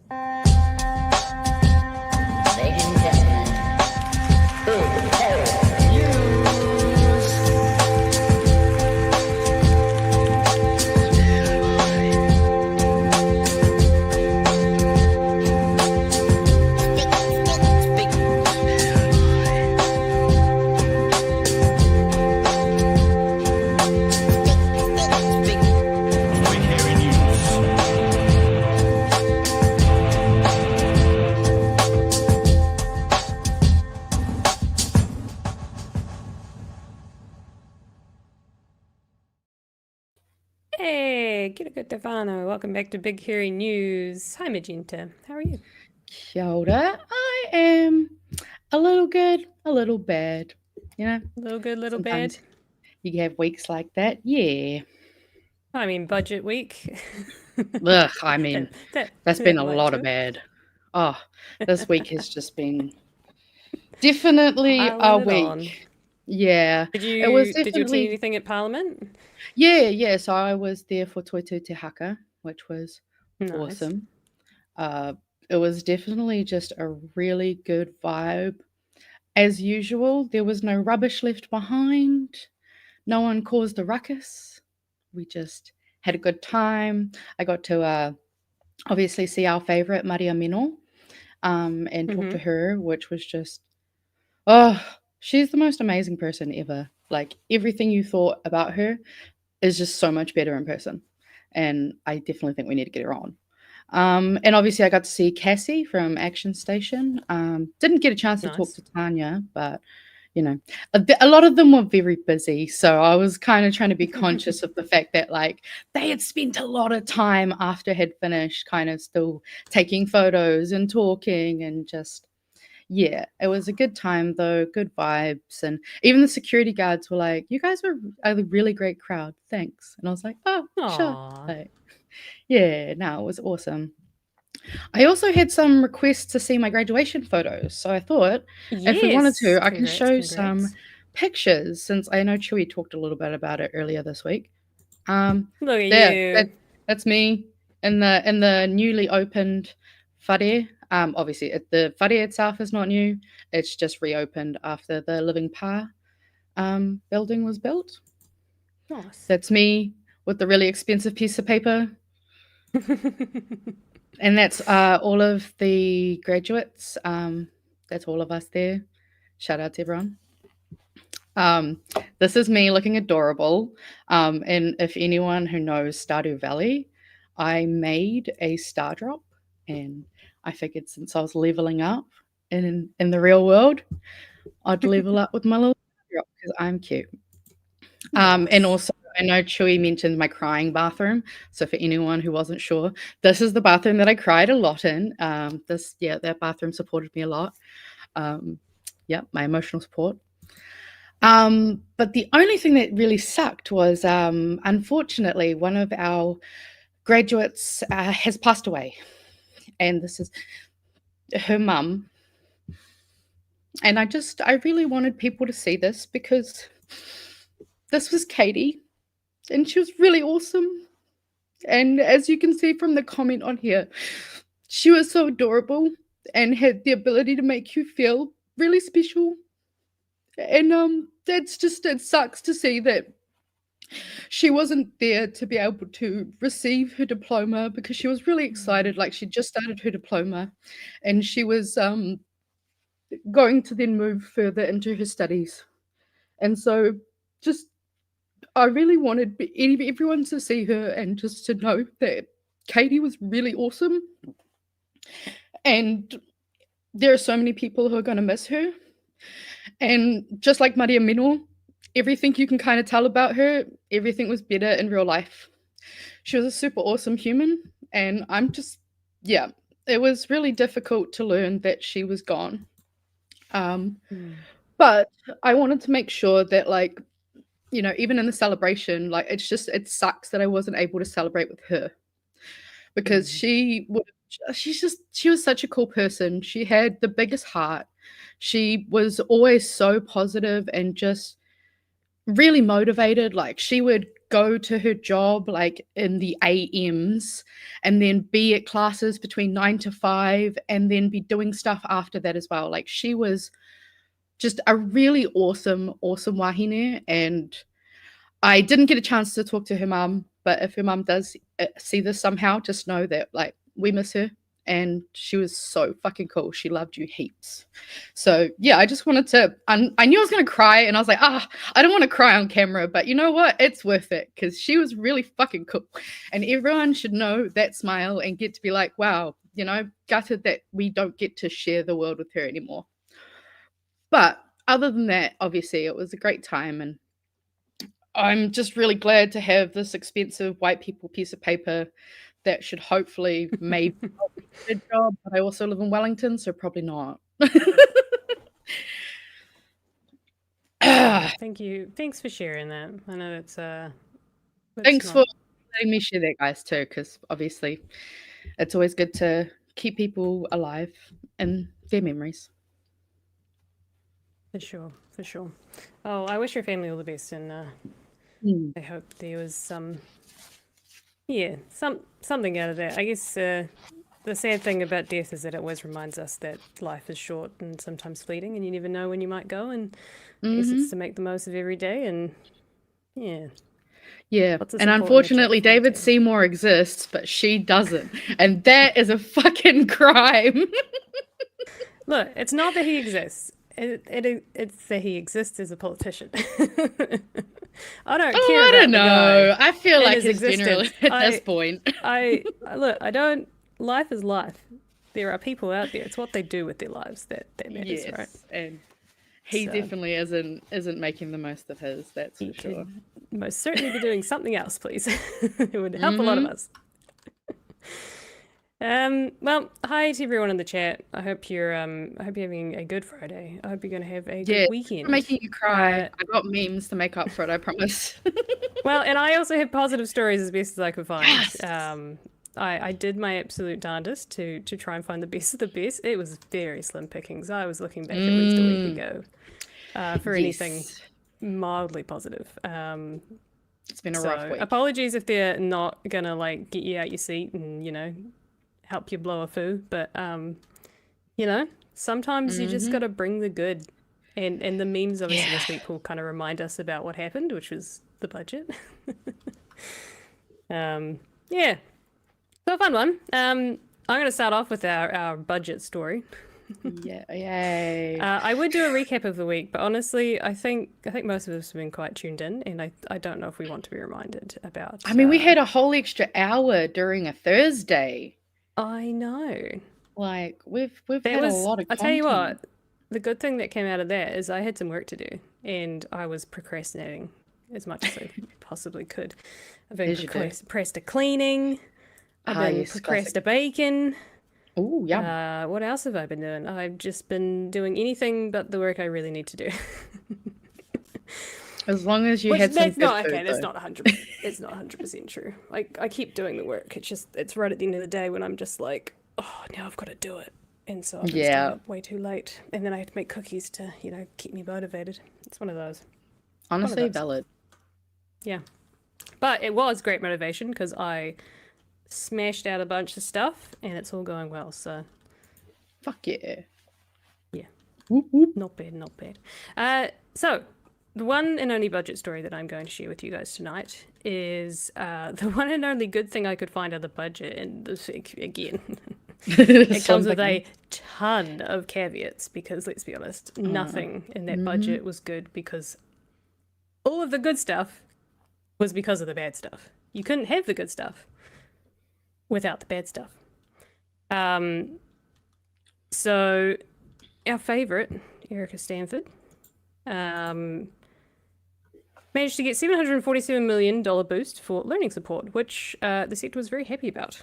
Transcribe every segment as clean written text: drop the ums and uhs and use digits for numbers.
Ladies and gentlemen, Big Hairy News. Hey, kia ora Stefano. Welcome back to Big Hairy News. Hi, Magenta. How are you? Kia ora. I am a little good, a little bad. You know, A little good, little sometimes bad. you have weeks like that. Yeah. I mean, budget week. Ugh, I mean, that's been a might lot do of it. bad. Oh, this week has just been definitely a Piling it on. week. Yeah. Did It was you attend definitely, anything at Parliament? yeah. So I was there for Toitū Te Haka, which was Nice. awesome. It was definitely just a really good vibe. As usual, there was no rubbish left behind. No one caused a ruckus. We just had a good time. I got to obviously see our favourite Maria Mino and talk to her, which was just, oh, she's the most amazing person ever. Like everything you thought about her is just so much better in person. And I definitely think we need to get her on. And obviously, I got to see Cassie from Action Station. Didn't get a chance to talk Nice. to Tanya, but you know, a lot of them were very busy. So I was kind of trying to be conscious of the fact that, like, they had spent a lot of time after had finished, kind of still taking photos and talking and just. Yeah, it was a good time though, good vibes, and even the security guards were like, "You guys were a really great crowd, thanks." And I was like, "Oh, sure." Aw. Like, yeah, no, it was awesome. I also had some requests to see my graduation photos, so I thought if we wanted Yes. to, I can show some Congrats. pictures since I know Chewie talked a little bit about it earlier this week. Look at There, you. that's me in the newly opened whare. Obviously, the whare itself is not new; it's just reopened after the Living Pa building was built. Nice. That's me with the really expensive piece of paper. And that's all of the graduates. That's all of us there. Shout out to everyone. Um, this is me looking adorable. And if anyone who knows Stardew Valley, I made a star drop, and I figured since I was leveling up in the real world, I'd level up with my little star drop because I'm cute. And Nice. also, I know Chewy mentioned my crying bathroom. So for anyone who wasn't sure, this is the bathroom that I cried a lot in. That bathroom supported me a lot. Yeah, my emotional support. But the only thing that really sucked was, unfortunately, one of our graduates has passed away, and this is her mum. And I really wanted people to see this because this was Katie, and she was really awesome. And as you can see from the comment on here, she was so adorable and had the ability to make you feel really special. And it sucks to see that she wasn't there to be able to receive her diploma because she was really excited. Like, she just started her diploma and she was going to then move further into her studies. And so just I really wanted everyone to see her and just to know that Katie was really awesome. And there are so many people who are going to miss her. And just like Maria Mino, everything you can kind of tell about her, everything was better in real life. She was a super awesome human. And yeah, it was really difficult to learn that she was gone. But I wanted to make sure that, like, you know, even in the celebration, like, it sucks that I wasn't able to celebrate with her because she was such a cool person. She had the biggest heart. She was always so positive and just really motivated. Like, she would go to her job like in the AMs and then be at classes between 9 to 5 and then be doing stuff after that as well. Like she was just a really awesome wahine, and I didn't get a chance to talk to her mum, but if her mum does see this somehow, just know that like we miss her, and she was so fucking cool. She loved you heaps. So yeah, I just wanted to. I knew I was gonna cry, and I was like, I don't want to cry on camera, but you know what? It's worth it because she was really fucking cool, and everyone should know that smile and get to be like, wow, you know, gutted that we don't get to share the world with her anymore. But other than that, obviously, it was a great time, and I'm just really glad to have this expensive white people piece of paper that should hopefully maybe help me get a good job. But I also live in Wellington, so probably not. Thank you. Thanks for sharing that. I know it's Thanks for letting me share that, guys, too, because obviously it's always good to keep people alive in their memories. For sure, for sure. Oh, I wish your family all the best, and I hope there was something out of that. I guess the sad thing about death is that it always reminds us that life is short and sometimes fleeting, and you never know when you might go. And I guess it's to make the most of every day. And yeah. And unfortunately, David Seymour exists, but she doesn't, and that is a fucking crime. Look, it's not that he exists. It's that he exists as a politician. I don't care. I don't know. I feel like his general at this point. I don't. Life is life. There are people out there. It's what they do with their lives that matters, right? And he definitely isn't making the most of his. That's for sure. Most certainly be doing something else, please. It would help a lot of us. Well, hi to everyone in the chat. I hope you're having a good Friday. I hope you're going to have a good weekend. I'm making you cry. I got memes to make up for it, I promise. Well, and I also have positive stories as best as I could find. Yes. I did my absolute darndest to try and find the best of the best. It was very slim pickings. I was looking back at least a week ago for anything mildly positive. It's been a rough week. Apologies if they're not gonna like get you out your seat and help you blow a foo, but sometimes you just gotta bring the good, and the memes obviously this week will kind of remind us about what happened, which was the budget. So a fun one. I'm gonna start off with our budget story. Yay. I would do a recap of the week, but honestly, I think most of us have been quite tuned in, and I don't know if we want to be reminded about. I mean, we had a whole extra hour during a Thursday. I know. Like we've had a lot of content. I tell you what, the good thing that came out of that is I had some work to do, and I was procrastinating as much as I possibly could. I've been procrastinating. I've been procrastinating. Oh, yeah. What else have I been doing? I've just been doing anything but the work I really need to do. As long as you had some That's not 100%. It's not 100% true. I keep doing the work. It's right at the end of the day when I'm just like, oh, now I've got to do it, and so I'm staying up way too late, and then I have to make cookies to keep me motivated. It's one of those. Honestly, valid. Yeah, but it was great motivation because I smashed out a bunch of stuff and it's all going well, so fuck yeah. Whoop, whoop. Not bad. So the one and only budget story that I'm going to share with you guys tonight is the one and only good thing I could find on the budget, and this again it comes with a ton of caveats because let's be honest, nothing in that budget was good, because all of the good stuff was because of the bad stuff. You couldn't have the good stuff without the bad stuff. So our favorite, Erica Stanford, managed to get $747 million boost for learning support, which the sector was very happy about,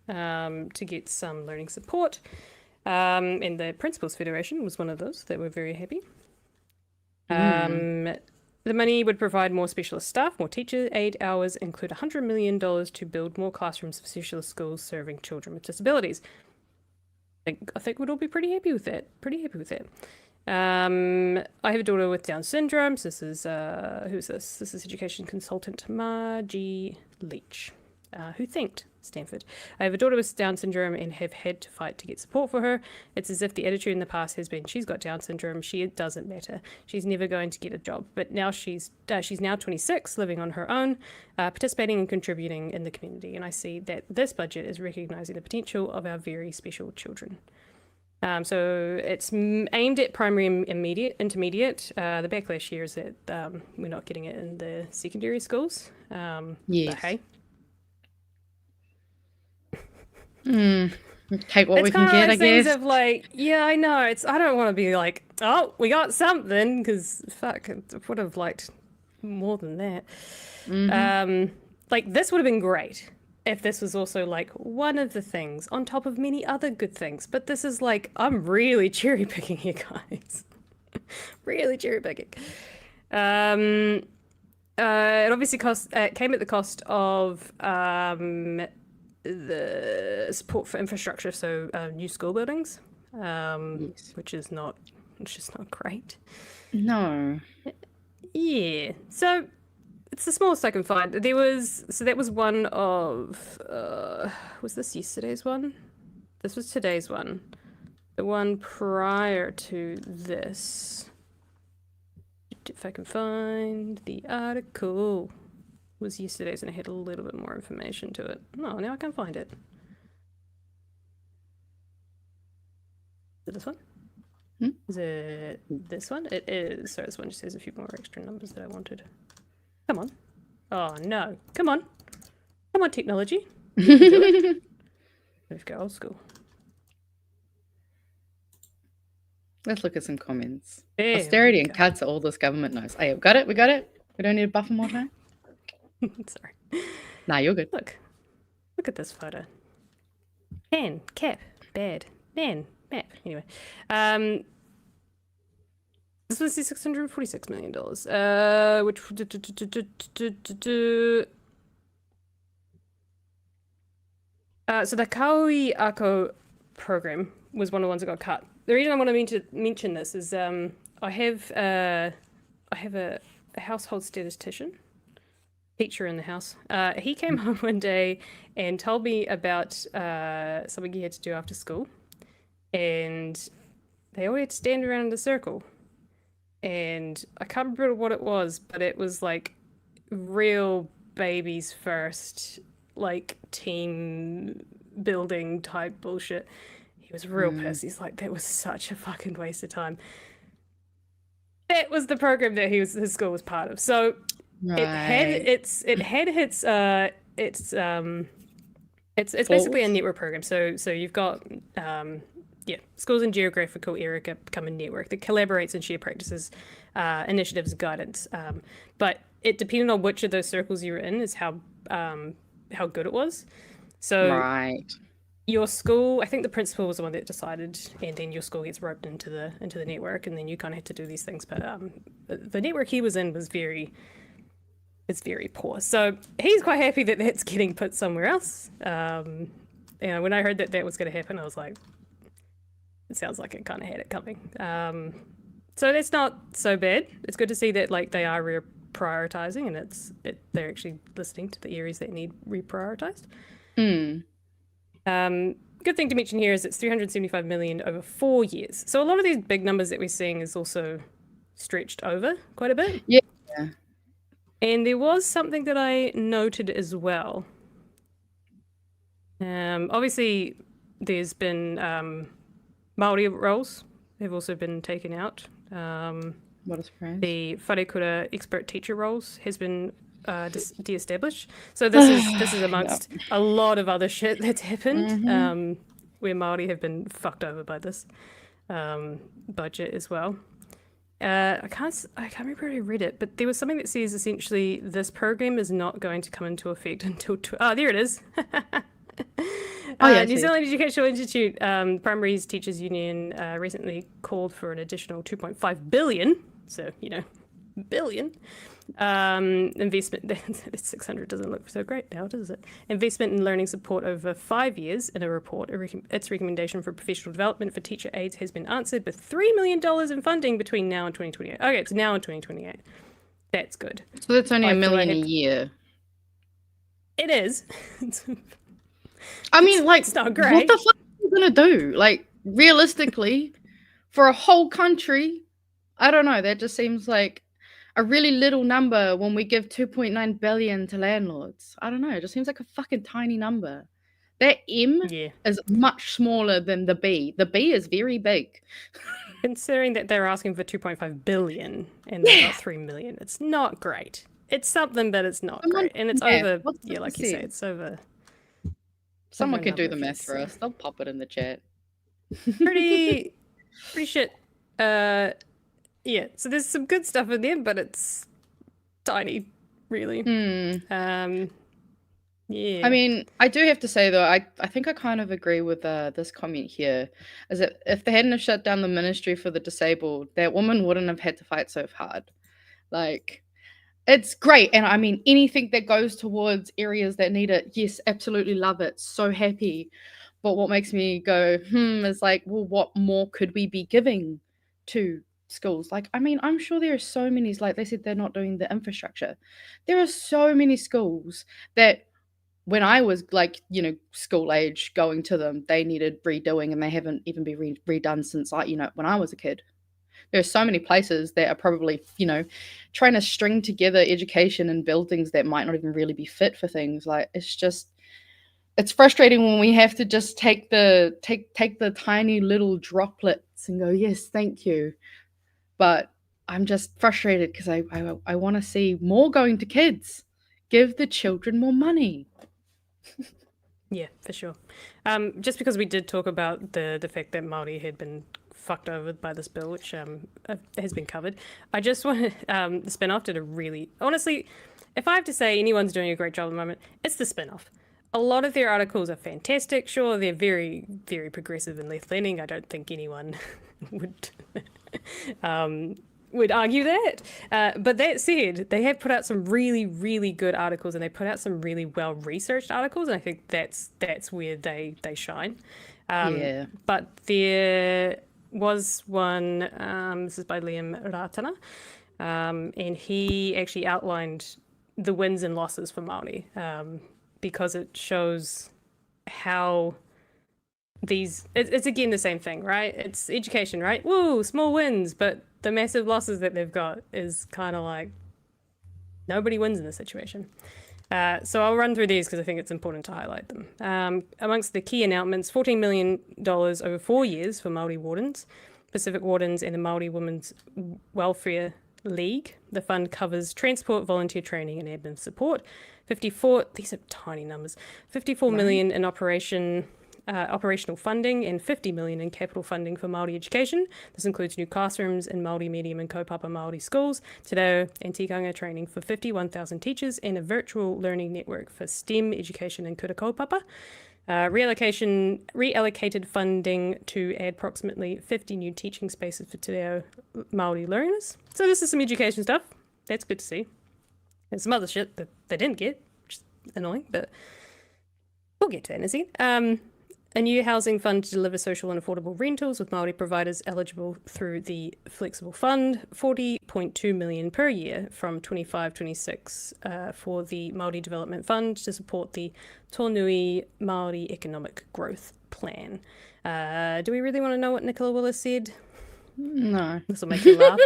to get some learning support. And the Principals Federation was one of those that were very happy. The money would provide more specialist staff, more teacher aid hours, include $100 million to build more classrooms for specialist schools serving children with disabilities. I think we'd all be pretty happy with that. I have a daughter with Down syndrome. So this is who's this? This is education consultant Margie Leach, who thanked Stanford. I have a daughter with Down syndrome and have had to fight to get support for her. It's as if the attitude in the past has been, she's got Down syndrome, it doesn't matter. She's never going to get a job. But now she's now 26, living on her own, participating and contributing in the community. And I see that this budget is recognising the potential of our very special children. So it's aimed at primary and intermediate. The backlash here is that we're not getting it in the secondary schools. Yes. But hey. Take what we can get, I guess. Of like, yeah, I know. I don't want to be like, oh, we got something, because fuck, I would have liked more than that. Like, this would have been great if this was also like one of the things on top of many other good things. But this is like, I'm really cherry picking here, guys. Really cherry picking. It obviously came at the cost of the support for infrastructure, so new school buildings, Yes. which is not great. No. Yeah, so it's the smallest I can find. That was one of was this yesterday's one? This was today's one. The one prior to this, if I can find the article, was yesterday's, and it had a little bit more information to it. Oh, now I can't find it. Is it this one? Is it this one? It is. Sorry, this one just has a few more extra numbers that I wanted. Come on. Oh, no. Come on. Come on, technology. Let's go old school. Let's look at some comments. There Austerity we and go. cuts are all this government knows. Hey, we got it? We don't need to buffer more time? Sorry. Nah, you're good. Look at this photo. Pan, cap, bad, man, map. Anyway, this was the $646 million, which so the Kahui Ako program was one of the ones that got cut. The reason I want to mention this is I have a household statistician teacher in the house. He came home one day and told me about something he had to do after school, and they all had to stand around in a circle, and I can't remember what it was, but it was like real babies first, like team building type bullshit. He was real pissed. He's like, that was such a fucking waste of time. That was the program that his school was part of. So Right. it's basically a network program. So you've got schools in geographical area become a network that collaborates and share practices, initiatives, guidance. But it depended on which of those circles you were in is how good it was. So Right. your school, I think the principal was the one that decided, and then your school gets roped into the network, and then you kind of had to do these things. But the network he was in was very poor. So he's quite happy that that's getting put somewhere else. When I heard that was going to happen, I was like, it sounds like it kind of had it coming. So that's not so bad. It's good to see that like they are reprioritizing, and they're actually listening to the areas that need reprioritized. Good thing to mention here is it's $375 million over 4 years. So a lot of these big numbers that we're seeing is also stretched over quite a bit. Yeah. And there was something that I noted as well. Obviously, there's been Māori roles have also been taken out. What a surprise. The wharekura expert teacher roles has been de-established. So this is amongst a lot of other shit that's happened, where Māori have been fucked over by this budget as well. I can't remember where I read it, but there was something that says essentially this program is not going to come into effect until there it is. New Zealand Educational Institute Primaries Teachers Union recently called for an additional $2.5 billion, so billion, Investment, 600 doesn't look so great now, does it? Investment in learning support over 5 years in a report. Its recommendation for professional development for teacher aides has been answered with $3 million in funding between now and 2028. Okay, it's now in 2028. That's good. So that's only $1 million a year. It is. I mean, like, it's not great. what the fuck are you gonna do? Like, realistically, for a whole country, I don't know. That just seems like a really little number when we give 2.9 billion to landlords. I don't know. It just seems like a fucking tiny number. That M is much smaller than the B. The B is very big. Considering that they're asking for 2.5 billion and they got 3 million, it's not great. It's something, but it's not great. And it's over, like you say, it's over. Someone can do the math for us. They'll pop it in the chat. Pretty shit. Yeah, so there's some good stuff in there, but it's tiny, really. Yeah. I mean, I do have to say, though, I think I kind of agree with this comment here, is that if they hadn't have shut down the ministry for the disabled, that woman wouldn't have had to fight so hard. Like, it's great. And I mean, anything that goes towards areas that need it, yes, absolutely love it. So happy. But what makes me go, is like, well, what more could we be giving to schools? Like, I mean, I'm sure there are so many, like they said, they're not doing the infrastructure. There are so many schools that when I was like, school age going to them, they needed redoing and they haven't even been redone since when I was a kid. There are so many places that are probably, trying to string together education and buildings that might not even really be fit for things. Like, it's frustrating when we have to just take the tiny little droplets and go, yes, thank you. But I'm just frustrated because I want to see more going to kids. Give the children more money. Yeah, for sure. Just because we did talk about the fact that Māori had been fucked over by this bill, which has been covered. I just want to, the spin-off did a really, honestly, if I have to say anyone's doing a great job at the moment, it's the spin-off. A lot of their articles are fantastic. Sure, they're very, very progressive and left-leaning. I don't think anyone would argue that. But that said, they have put out some really, really good articles, and they put out some really well-researched articles, and I think that's where they shine. But there was one, this is by Liam Ratana, and he actually outlined the wins and losses for Māori, because it shows how it's again the same thing, right? It's education, right? Woo, small wins, but the massive losses that they've got is kind of like nobody wins in this situation. So I'll run through these because I think it's important to highlight them. Amongst the key announcements, $14 million over 4 years for Māori wardens, Pacific Wardens and the Māori Women's Welfare League. The fund covers transport, volunteer training and admin support. These are tiny numbers, 54 million in operational funding and 50 million in capital funding for Māori education. This includes new classrooms in Māori medium and kaupapa Māori schools, te reo and tikanga training for 51,000 teachers, and a virtual learning network for STEM education and kura kaupapa. Reallocated funding to add approximately 50 new teaching spaces for te reo Māori learners. So this is some education stuff. That's good to see. There's some other shit that they didn't get, which is annoying, but we'll get to that in a second. A new housing fund to deliver social and affordable rentals with Māori providers eligible through the Flexible Fund, 40.2 million per year from 25-26 for the Māori Development Fund to support the Tōnui Māori Economic Growth Plan. Do we really want to know what Nicola Willis said? No. This will make you laugh.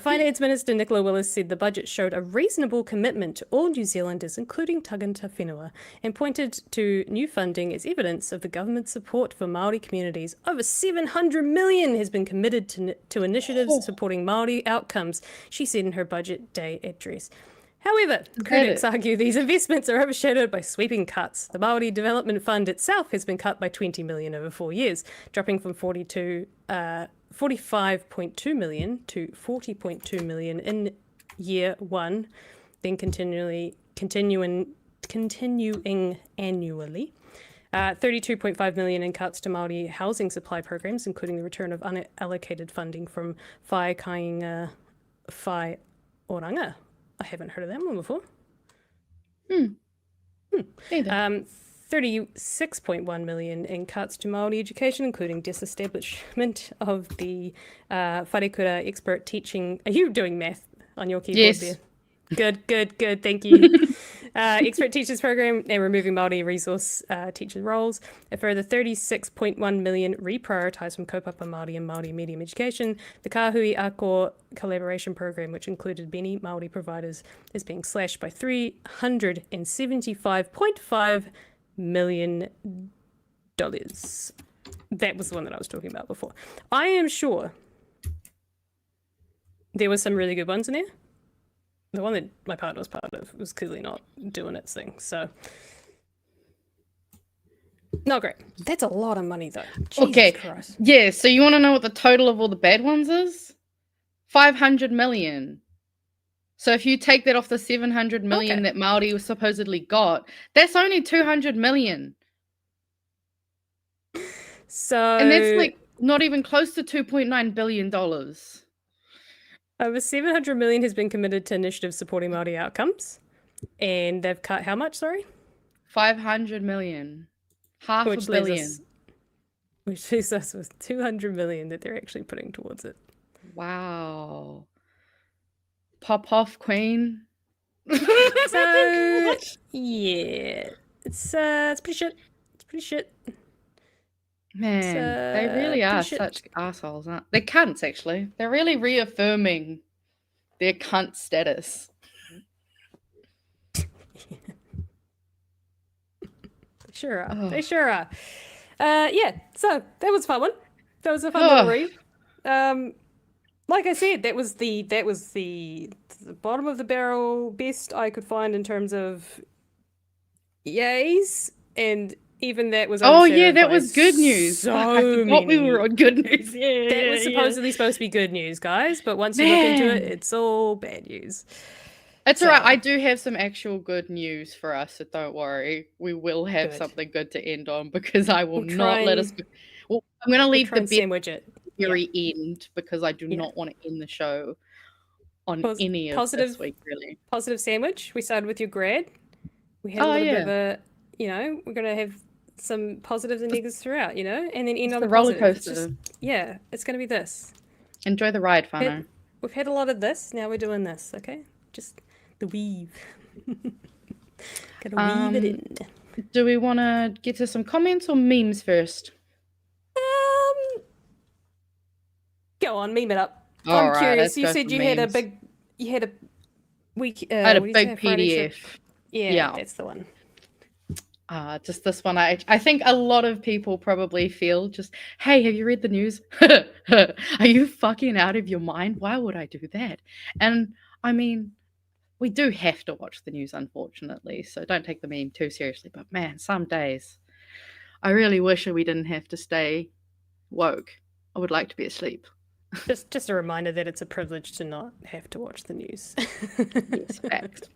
Finance Minister Nicola Willis said the budget showed a reasonable commitment to all New Zealanders, including tangata whenua, and pointed to new funding as evidence of the government's support for Māori communities. Over 700 million has been committed to initiatives supporting Māori outcomes, she said in her budget day address. However, critics argue these investments are overshadowed by sweeping cuts. The Māori Development Fund itself has been cut by 20 million over 4 years, dropping from 45.2 million to 40.2 million in year one, then continuing annually. 32.5 million in cuts to Māori housing supply programs, including the return of unallocated funding from Whai Kāinga Whai Oranga. I haven't heard of that one before. Either. 36.1 million in cuts to Māori education, including disestablishment of the wharekura expert teaching. Are you doing math on your keyboard Yes. there? Good. Thank you. Expert teachers program and removing Māori resource teacher roles. A further 36.1 million reprioritised from kaupapa Māori and Māori medium education. The Kahui Ako collaboration program, which included many Māori providers, is being slashed by $375.5 million. That was the one that I was talking about before. I am sure there were some really good ones in there. The one that my partner was part of was clearly not doing its thing, so not great. That's a lot of money, though. Jesus Okay. Christ. Yeah, so you want to know what the total of all the bad ones is? 500 million. So if you take that off the 700 million Okay. that Māori supposedly got, that's only 200 million. So And that's like not even close to $2.9 billion. over 700 million has been committed to initiatives supporting Māori outcomes, and they've cut how much? Sorry, 500 million. Half which a leaves billion. us, which leaves us with 200 million that they're actually putting towards it. Wow. Pop off, Queen. So yeah, it's pretty shit. It's pretty shit. Man, they really pretty are shit. such assholes, aren't they? They're cunts, actually. They're really reaffirming their cunt status. Sure are. Oh. They sure are. Yeah, so that was a fun one. That was a fun little read. Like I said, that was the bottom of the barrel best I could find in terms of yays, and even that was Oh yeah, overshadowed that by was good news. So Fuck, I forgot we many- were on good news. Yeah, That was supposedly supposed to be good news, guys, but once you look into it, Man. it's all bad news. It's alright. So- I do have some actual good news for us, so don't worry. We will have Good. something good to end on because I will We'll not try let and- us. Well, I'm going to leave Try the and best sandwich it. very end because I do Yeah. not want to end the show on Pos- any of positive- this week, really. Positive sandwich. We started with your grad. We had a Oh, little bit yeah. of a, we're going to have some positives and negatives throughout, and then end It's on the a roller positive. It's coaster. just- yeah, it's going to be this. Enjoy the ride, Fano. We've had a lot of this. Now we're doing this, okay? Just the weave. Gotta weave it in. Do we want to get to some comments or memes first? Go on, meme it up. I'm Alright, curious. let's You go said for you had a memes. big, week. I had a what did you big say, Friday PDF. trip? Yeah, Yeah. that's the one. Just this one. I think a lot of people probably feel just, hey, have you read the news? Are you fucking out of your mind? Why would I do that? And I mean, we do have to watch the news, unfortunately, so don't take the meme too seriously. But man, some days I really wish we didn't have to stay woke. I would like to be asleep. Just a reminder that it's a privilege to not have to watch the news. Yes, fact.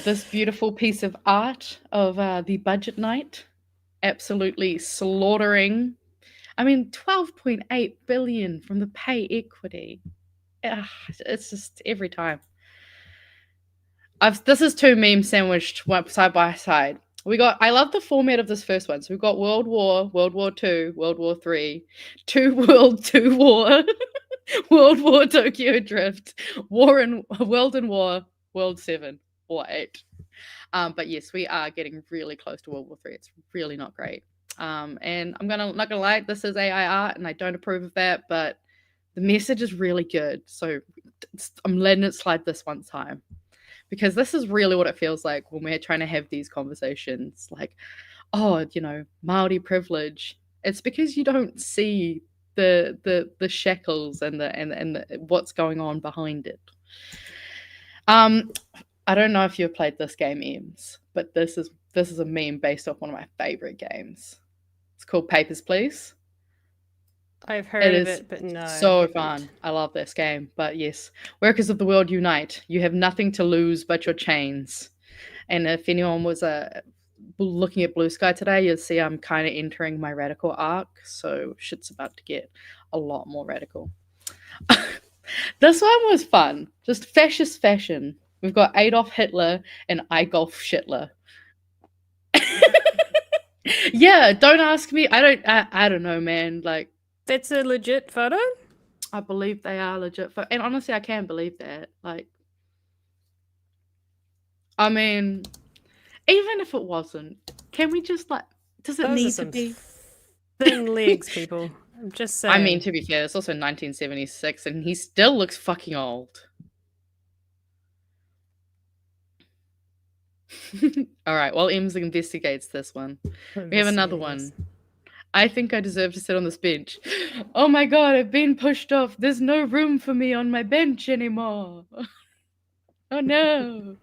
This beautiful piece of art of the budget night, absolutely slaughtering. I mean, 12.8 billion from the pay equity. It's just every time. This is two memes sandwiched side by side. I love the format of this first one. So we've got World War, World War II, World War III, Two World War, World War Tokyo Drift, World in War, World 7 or 8. But yes, we are getting really close to World War III. It's really not great. And I'm not gonna lie, this is AI art, and I don't approve of that. But the message is really good, so I'm letting it slide this one time. Because this is really what it feels like when we're trying to have these conversations. Like, oh, Māori privilege. It's because you don't see the shackles and the what's going on behind it. I don't know if you've played this game, Ems, but this is a meme based off one of my favorite games. It's called Papers, Please. I've heard of it, but no. So I haven't. fun. I love this game. But yes, workers of the world unite. You have nothing to lose but your chains. And if anyone was looking at Blue Sky today, you'll see I'm kind of entering my radical arc. So shit's about to get a lot more radical. This one was fun. Just fascist fashion. We've got Adolf Hitler and Igolf Schittler. Yeah, don't ask me. I don't know, man. Like, That's a legit photo? I believe they are legit. And honestly, I can't believe that. Like, I mean, even if it wasn't, can we just like, does it Those are need to some be? thin legs, people. I'm just saying. I mean, to be fair, it's also 1976 and he still looks fucking old. All right, while Ems investigates this one, we have another one. I think I deserve to sit on this bench. Oh my god, I've been pushed off. There's no room for me on my bench anymore. Oh no.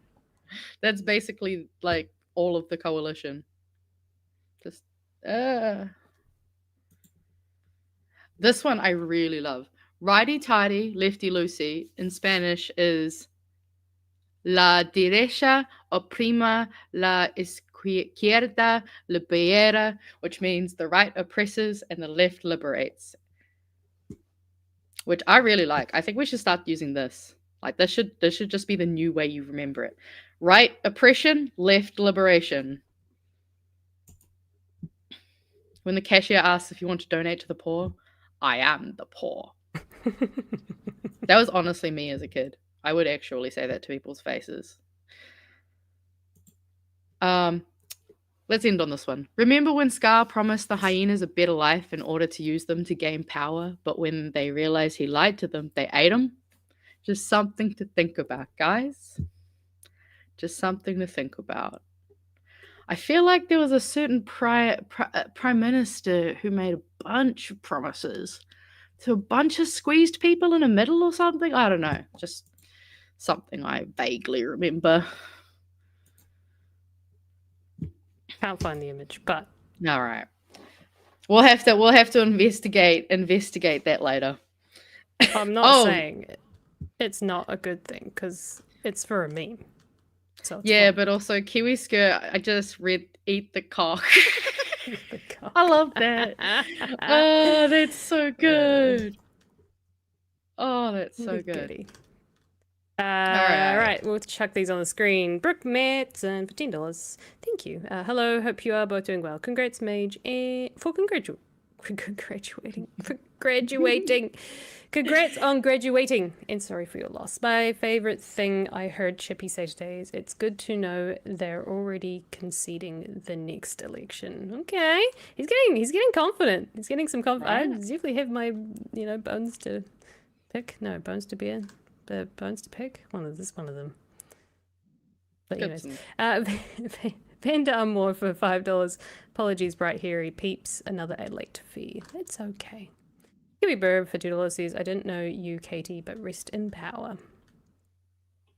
That's basically like all of the coalition. Just This one I really love. Righty tighty, lefty loosey in Spanish is La derecha oprima, la izquierda libera, which means the right oppresses and the left liberates. Which I really like. I think we should start using this. Like this should just be the new way you remember it. Right oppression, left liberation. When the cashier asks if you want to donate to the poor, I am the poor. That was honestly me as a kid. I would actually say that to people's faces. Let's end on this one. Remember when Scar promised the hyenas a better life in order to use them to gain power, but when they realized he lied to them, they ate him? Just something to think about, guys. Just something to think about. I feel like there was a certain prime minister who made a bunch of promises to a bunch of squeezed people in the middle or something. I don't know. Just something I vaguely remember. Can't find the image, but All right. We'll have to investigate that later. I'm not saying it's not a good thing because it's for a meme. So yeah, fine. but also Kiwi Skirt, I just read Eat the Cock. The cock. I love that. Oh, that's so good. Oh, that's so good. Goody. All right, we'll chuck these on the screen. Brooke Matson for $10. Thank you. Hello, hope you are both doing well. Congrats, Mage, for graduating. Congrats on graduating, and sorry for your loss. My favorite thing I heard Chippy say today is it's good to know they're already conceding the next election. Okay, he's getting confident. He's getting some confidence. I definitely have my bones to pick. No, bones to bear. The bones to pick? One of them. But anyways, Vanda Armour for $5. Apologies, bright hairy peeps. Another late fee. It's okay. Kiwi Burb for $2 says, I didn't know you, Katie, but rest in power.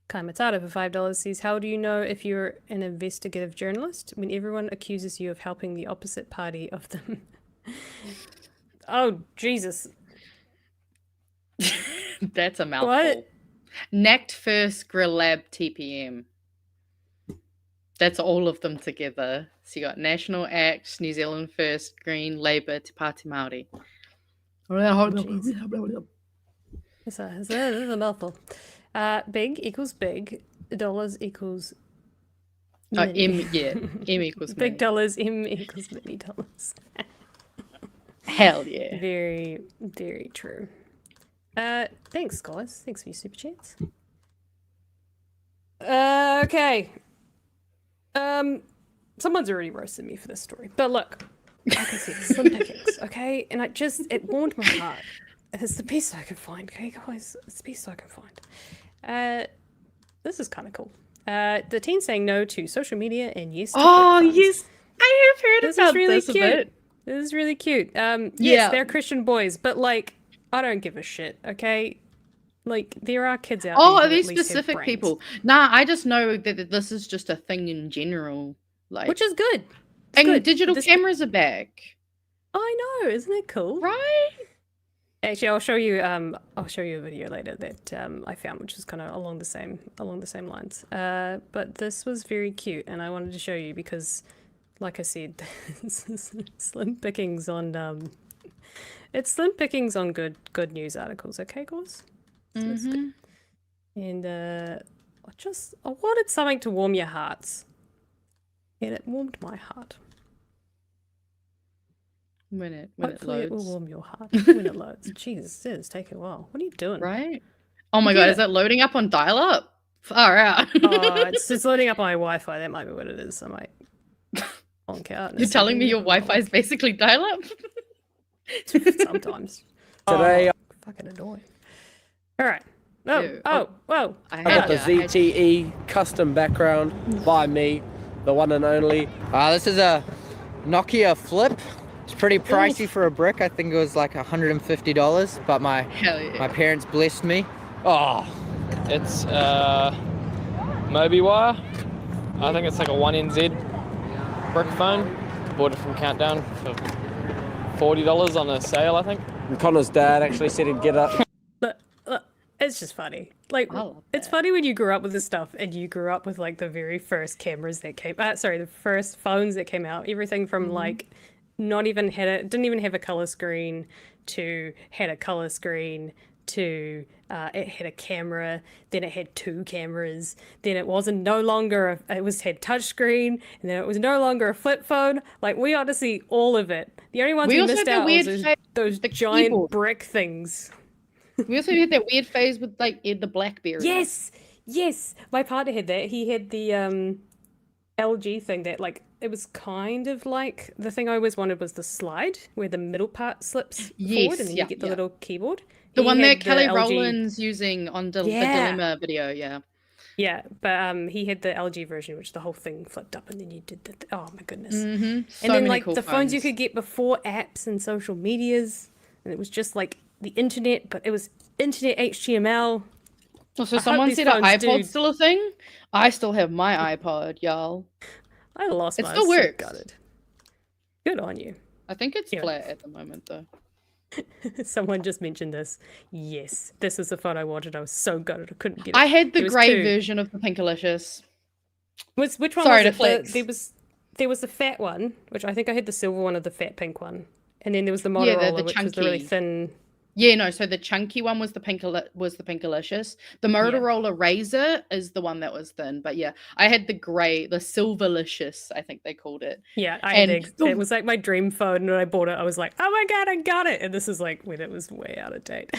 Kai Matata for $5 says, how do you know if you're an investigative journalist when everyone accuses you of helping the opposite party of them? Oh, Jesus. That's a mouthful. What? NACT First Grill Lab TPM. That's all of them together. So you got National Act, New Zealand First, Green, Labour, Te Pāti Māori. This is a mouthful. Big equals big. Dollars equals M equals big dollars. M equals many dollars. Hell yeah. Very, very true. Thanks, guys. Thanks for your super chats. Okay. Someone's already roasted me for this story, but look, like I said, slim pickings, okay? And it warmed my heart. It's the best I could find, okay, guys? It's the best I could find. This is kind of cool. The teen saying no to social media and yes to yes, I have heard about really this cute. a bit. This is really cute. Yes, they're Christian boys, but like, I don't give a shit, okay? Like, there are kids out there. Oh, are who these at least have specific brains. people? Nah, I just know that this is just a thing in general. Like, Which is good. and good. digital cameras are back. I know, isn't it cool? Right? Actually, I'll show you a video later that I found, which is kind of along the same lines. But this was very cute, and I wanted to show you because, like I said, slim pickings on it's slim pickings on good news articles. Okay, guys. Mhm. And I wanted something to warm your hearts. And it warmed my heart. When it Hopefully it will loads. warm your heart when it loads. Jesus, it is taking a while. What are you doing? Right? Oh my god, is that loading up on dial-up? Far out. Oh, it's loading up on my Wi-Fi. That might be what it is. I might honk out. You're telling me your Wi-Fi is basically dial-up? Sometimes. Today, Fucking annoying. All right. Oh, Ew. whoa. I got the ZTE custom background by me, the one and only. This is a Nokia Flip. It's pretty pricey for a brick. I think it was like $150, but my parents blessed me. Oh, it's Mobi wire. I think it's like a 1NZ brick phone. Bought it from Countdown for $40 on a sale, I think. And Connor's dad actually said he'd get up. It's just funny. Like, it's funny when you grew up with this stuff and you grew up with like the very first cameras that came the first phones that came out. Everything from like didn't even have a color screen to had a color screen to it had a camera, then it had two cameras, then it had touchscreen, and then it was no longer a flip phone. Like, we got to see all of it. The only ones we missed out was those giant keyboard brick things. We also had that weird phase with like the BlackBerry. Yes. My partner had that. He had the LG thing that like it was kind of like the thing I always wanted was the slide where the middle part slips forward and then you get the little keyboard. The one that Kelly Rowland's using on the Dilemma video, yeah. Yeah, but he had the LG version, which the whole thing flipped up, and then you did the. Oh my goodness! Mm-hmm. And then like the phones you could get before apps and social medias, and it was just like the internet, but it was internet HTML. So someone said an iPod's still a thing. I still have my iPod, y'all. I lost. It still works. Good on you. I think it's flat at the moment, though. Someone just mentioned this. Yes, this is the phone I wanted. I was so gutted I couldn't get it. I had the grey version of the Pinkalicious. Which one was it? There was the fat one, which I think I had the silver one or the fat pink one. And then there was the Motorola, which was the really thin. Yeah, no, so the chunky one was the Pinkalicious. The Motorola Razr is the one that was thin. But yeah, I had the grey, the Silverlicious, I think they called it. Yeah, it was like my dream phone, and when I bought it, I was like, oh my god, I got it! And this is like when it was way out of date.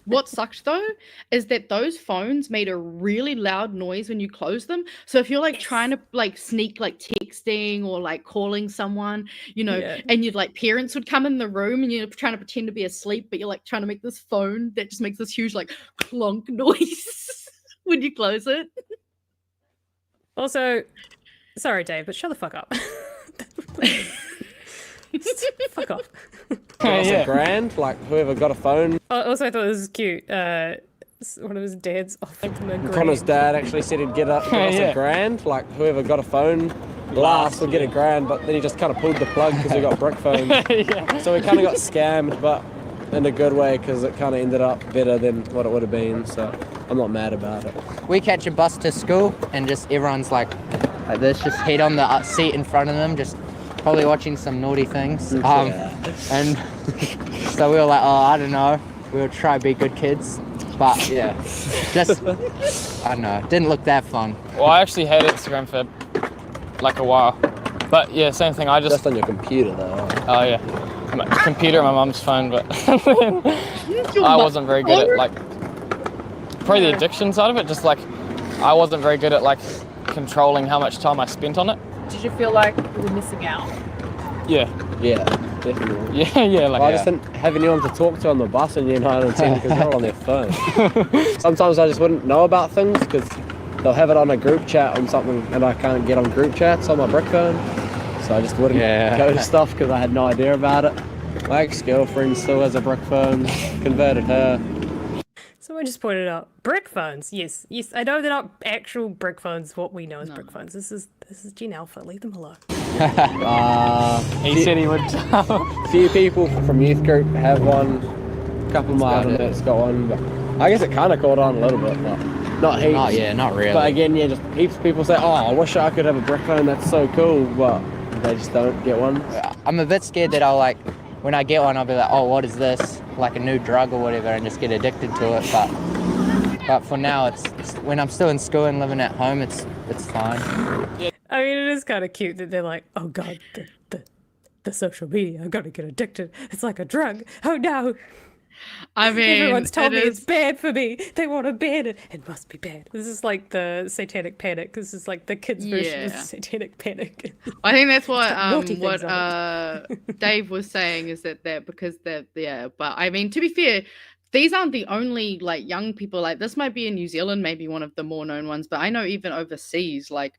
What sucked though is that those phones made a really loud noise when you close them. So if you're like trying to like sneak like texting or like calling someone, you know, and you'd like parents would come in the room and you're trying to pretend to be asleep, but you're like trying to make this phone that just makes this huge like clonk noise when you close it. Also, sorry Dave, but shut the fuck up. Fuck off. $1,000, like whoever got a phone. Also, I thought this was cute. One of his dad's offered him a grand. Connor's dad actually said he'd get us $1,000, like whoever got a phone last would get a grand, but then he just kind of pulled the plug because we got brick phones. So we kind of got scammed, but in a good way because it kind of ended up better than what it would have been. So I'm not mad about it. We catch a bus to school and just everyone's like this, just head on the seat in front of them, just probably watching some naughty things. And so we were like, oh, I don't know, we'll try to be good kids. But just, I don't know, didn't look that fun. Well, I actually had Instagram for like a while. But yeah, same thing, Just on your computer though. Oh yeah. My computer and my mum's phone, but I wasn't very good at like, probably the addiction side of it, just like, I wasn't very good at like controlling how much time I spent on it. Did you feel like you were missing out? Yeah, definitely. Yeah. I just didn't have anyone to talk to on the bus in year 9 and 10 because they're all on their phone. Sometimes I just wouldn't know about things because they'll have it on a group chat on something and I can't get on group chats on my brick phone. So I just wouldn't go to stuff because I had no idea about it. My ex-girlfriend still has a brick phone, converted her. So I just pointed out brick phones. Yes. I know they're not actual brick phones. What we know as brick phones. This is Gen Alpha. Leave them alone. He said he would. A few people from youth group have one. A couple of my other mates got one. But I guess it kind of caught on a little bit, but not heaps. Not really. But again, just heaps of people say, "Oh, I wish I could have a brick phone. That's so cool," but they just don't get one. I'm a bit scared that I'll like, when I get one, I'll be like, oh, what is this? Like a new drug or whatever, and just get addicted to it. But But for now, it's when I'm still in school and living at home, it's fine. I mean, it is kind of cute that they're like, oh god, the social media, I'm gonna get addicted. It's like a drug. Oh no. I mean, Everyone's told me it's bad for me. They want to ban it. It must be bad. This is like the satanic panic. This is like the kids' version of the satanic panic. I think that's what naughty things Dave was saying, is that because they're but I mean, to be fair, these aren't the only like young people. Like, this might be in New Zealand, maybe one of the more known ones, but I know even overseas, like,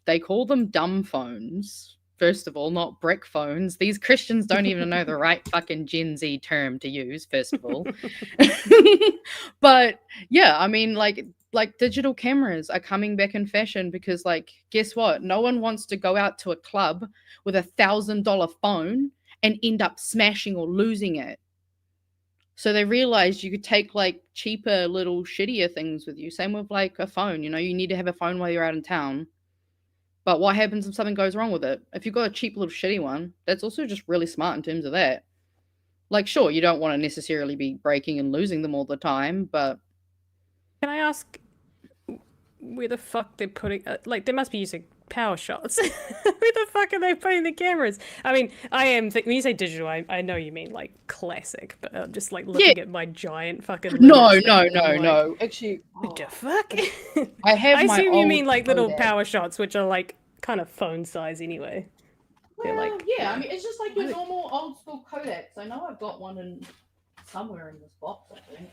they call them dumb phones. First of all, not brick phones. These Christians don't even know the right fucking Gen Z term to use, first of all. But yeah, I mean, like digital cameras are coming back in fashion because, like, guess what? No one wants to go out to a club with $1,000 phone and end up smashing or losing it. So they realized you could take like cheaper little shittier things with you. Same with like a phone. You know, you need to have a phone while you're out in town. But what happens if something goes wrong with it? If you've got a cheap little shitty one, that's also just really smart in terms of that. Like, sure, you don't want to necessarily be breaking and losing them all the time, but... Can I ask where the fuck they're putting... like, they must be using power shots. Where the fuck are they putting the cameras? I mean, I am... when you say digital, I know you mean, like, classic, but I'm just, like, looking at my giant fucking... No. Actually... What the fuck? I assume you mean, like, little power shots, which are, like, kind of phone size anyway. Well, like, yeah, I mean, it's just like your normal old school Kodaks. I know I've got one in somewhere in this box, I think.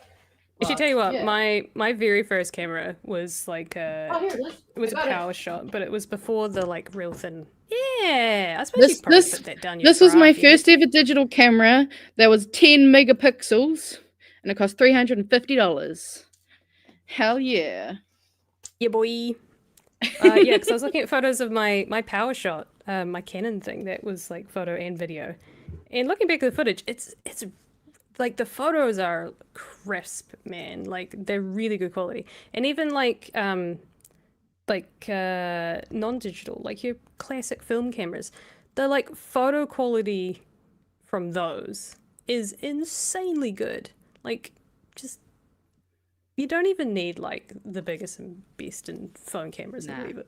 I should tell you what, my very first camera was like it was a power shot, but it was before the like real thin. Yeah, I suppose you probably put that down your This was my first ever digital camera. That was 10 megapixels, and it cost $350. Hell yeah. Yeah, boy. Yeah, because I was looking at photos of my power shot, my Canon thing that was like photo and video, and looking back at the footage, it's like the photos are crisp, man. Like, they're really good quality, and even like non-digital, like your classic film cameras, the like photo quality from those is insanely good. Like, just you don't even need like the biggest and best in phone cameras ever.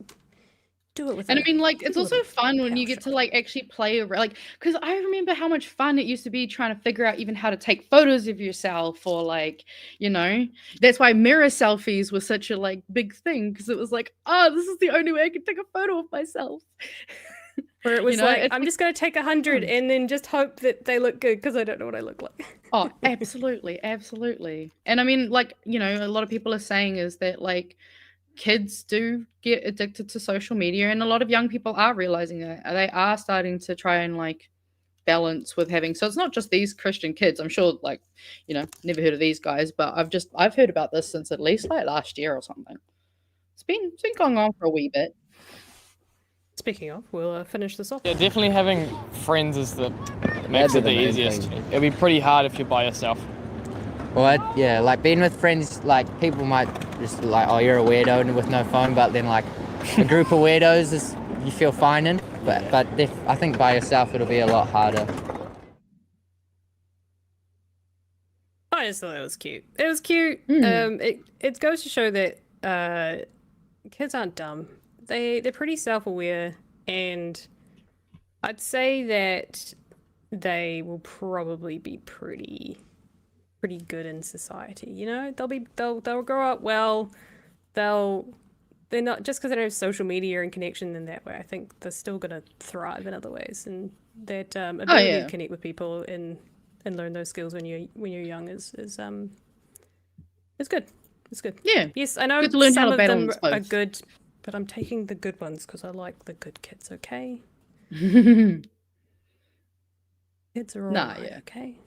Do it with and I mean, like, it's also fun when you get to like actually play around, like, because I remember how much fun it used to be trying to figure out even how to take photos of yourself, or like, you know, that's why mirror selfies were such a like big thing, because it was like, oh, this is the only way I can take a photo of myself. Where it was like, I'm just going to take 100 and then just hope that they look good because I don't know what I look like. Oh, absolutely. And I mean, like, you know, a lot of people are saying is that like kids do get addicted to social media, and a lot of young people are realizing that they are starting to try and like balance with having. So it's not just these Christian kids. I'm sure, like, you know, never heard of these guys, but I've heard about this since at least like last year or something. It's been going on for a wee bit. Speaking of, we'll finish this off. Yeah, definitely having friends makes it the easiest. It'll be pretty hard if you're by yourself. Well, yeah, like being with friends, like people might just like, oh, you're a weirdo and with no phone, but then like a group of weirdos you feel fine in. But I think by yourself it'll be a lot harder. I just thought it was cute. It was cute. It goes to show that kids aren't dumb. They're pretty self-aware, and I'd say that they will probably be pretty good in society. You know, they'll grow up well. They're not, just because they don't have social media and connection in that way. I think they're still gonna thrive in other ways, and that ability to connect with people and learn those skills when you're young is good. It's good. Yeah. Yes, I know good to learn some how to of battle them and are good, but I'm taking the good ones because I like the good kids. Okay. Kids are all right, okay.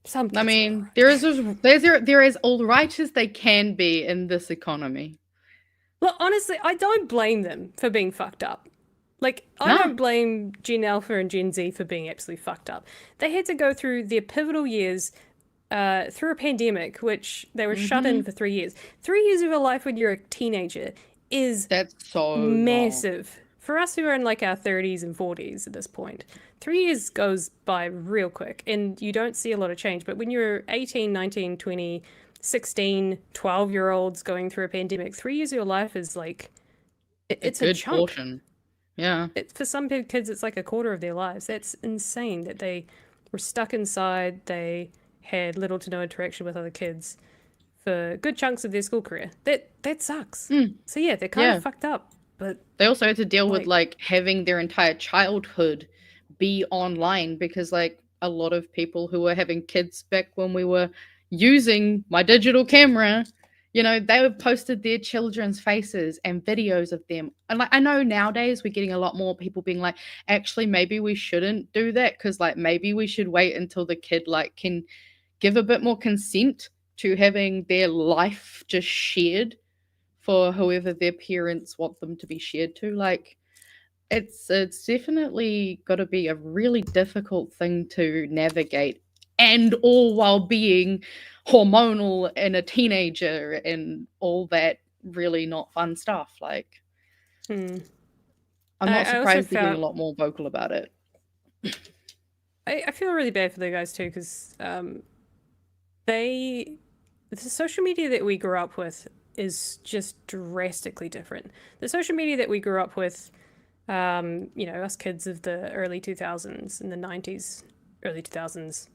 Some kids I mean, they're as all right as they can be in this economy. Well, honestly, I don't blame them for being fucked up. Like, I don't blame Gen Alpha and Gen Z for being absolutely fucked up. They had to go through their pivotal years through a pandemic, which they were shut in for 3 years. 3 years of your life when you're a teenager that's so massive. Long. For us who are in like our 30s and 40s at this point, 3 years goes by real quick and you don't see a lot of change. But when you're 18, 19, 20, 16, 12-year-olds going through a pandemic. 3 years of your life is like, it's a good chunk. portion. Yeah. For some kids, it's like a quarter of their lives. That's insane that they were stuck inside. They had little to no interaction with other kids for good chunks of their school career. That sucks. So yeah, they're kind of fucked up. But they also had to deal with like having their entire childhood be online, because like a lot of people who were having kids back when we were using my digital camera, you know, they have posted their children's faces and videos of them. And like, I know nowadays we're getting a lot more people being like, actually, maybe we shouldn't do that, because like maybe we should wait until the kid like can give a bit more consent to having their life just shared for whoever their parents want them to be shared to. Like, it's definitely got to be a really difficult thing to navigate, and all while being hormonal and a teenager and all that really not fun stuff. Like, I'm not surprised they're being a lot more vocal about it. I feel really bad for the guys too, because the social media that we grew up with is just drastically different. The social media that we grew up with, you know, us kids of the early 2000s and the 90s, early 2000s,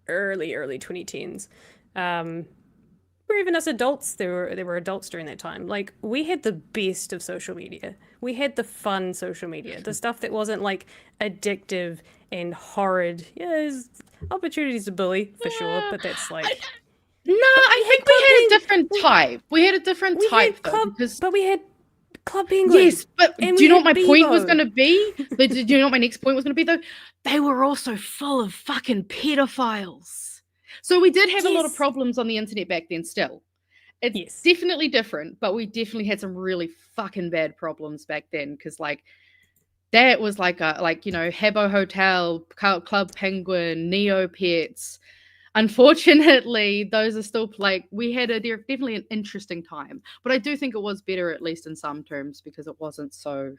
early 2010s, or even as adults, there were adults during that time. Like, we had the best of social media. We had the fun social media, the stuff that wasn't like addictive and horrid. Yeah, there's opportunities to bully for sure, but that's like. No, I think we had a different type. We had a different type, but we had Club Penguin. Yes, but do you know what my point was going to be? Do you know what my next point was going to be, though? They were also full of fucking pedophiles. So we did have a lot of problems on the internet back then still. It's definitely different, but we definitely had some really fucking bad problems back then, because, like, that was like you know, Habbo Hotel, Club Penguin, Neopets. Unfortunately, those are still like, they're definitely an interesting time, but I do think it was better, at least in some terms, because it wasn't so,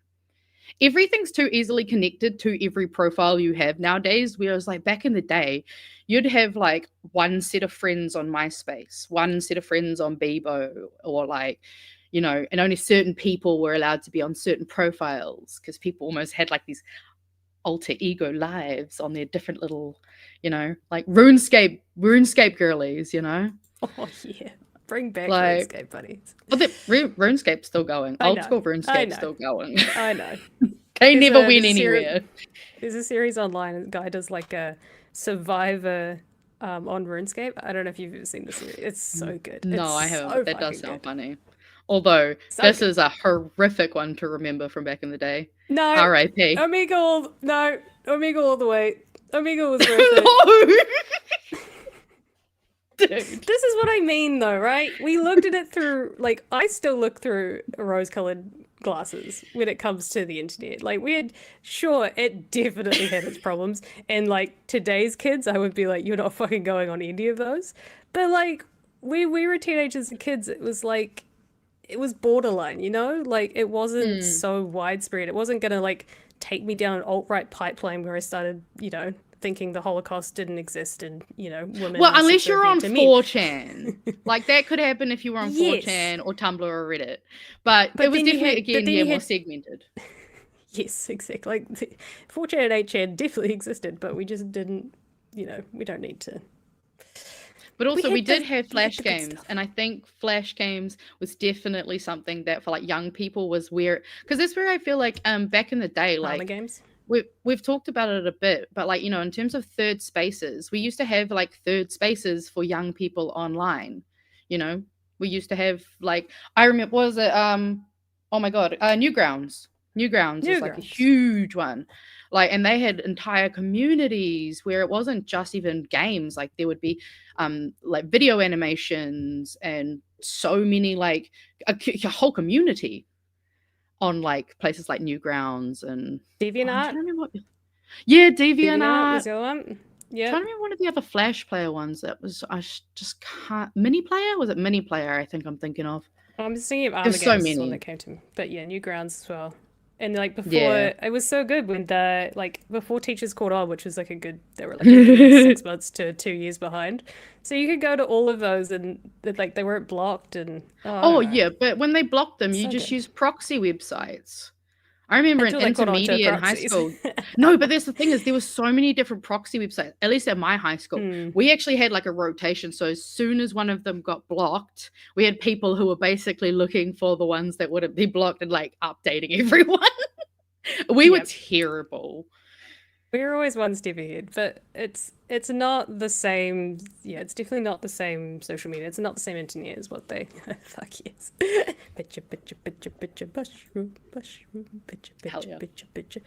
everything's too easily connected to every profile you have nowadays, whereas like back in the day, you'd have like one set of friends on MySpace, one set of friends on Bebo, or like, you know, and only certain people were allowed to be on certain profiles, because people almost had like these alter ego lives on their different little, you know, like RuneScape girlies, you know. Oh yeah, bring back like, RuneScape buddies. Well, RuneScape's still going. Old school RuneScape's still going. I know. They never went anywhere. There's a series online, and the guy does like a Survivor on RuneScape. I don't know if you've ever seen the series. It's so good. No, I haven't. So that does sound funny. Although this is a horrific one to remember from back in the day. No. R.I.P. Omegle all the way. Omegle was worth it. Dude. This is what I mean, though, right? We looked at it through, like, I still look through rose-colored glasses when it comes to the internet. Like, sure, it definitely had its problems. And, like, today's kids, I would be like, you're not fucking going on any of those. But, like, we were teenagers and kids. It was, like, it was borderline, you know? Like, it wasn't so widespread. It wasn't going to, like, take me down an alt-right pipeline where I started, you know, thinking the Holocaust didn't exist and, you know, women. Well, unless you're on 4chan. Like, that could happen if you were on 4chan or Tumblr or Reddit. But it was definitely, more segmented. Yes, exactly. Like, 4chan and 8chan definitely existed, but we just didn't, you know, we don't need to. But also, we did have Flash games, and I think Flash games was definitely something that for like young people was where, because that's where I feel like back in the day, like games. We've talked about it a bit, but like, you know, in terms of third spaces, we used to have like third spaces for young people online. You know, we used to have like, I remember, what was it? Oh my god, Newgrounds. Newgrounds is like a huge one. Like, and they had entire communities where it wasn't just even games. Like, there would be like video animations and so many, like a whole community on like places like Newgrounds and DeviantArt. Yeah, DeviantArt was the one. Yeah. I'm trying to remember one of the other Flash player ones that was, I just can't. Mini Player? Was it Mini Player? I think I'm thinking of. I'm thinking of Armour games. So many. One that came to me, but yeah, Newgrounds as well. And like before, Yeah. it was so good when before teachers caught on, which was like they were like a good 6 months to 2 years behind. So you could go to all of those and like they weren't blocked and I Oh don't know. yeah, but when they blocked them, you So just good. use proxy websites. I remember in Until they caught on to intermediate and high proxies. school. No, but that's the thing is there were so many different proxy websites, at least at my high school. We actually had like a rotation. So as soon as one of them got blocked, we had people who were basically looking for the ones that wouldn't be blocked and like updating everyone. We were Yep. terrible. We were always one step ahead, but it's not the same. Yeah, it's definitely not the same social media. It's not the same internet as what they. Fuck yes. Picture, mushroom, picture, Hell yeah. picture.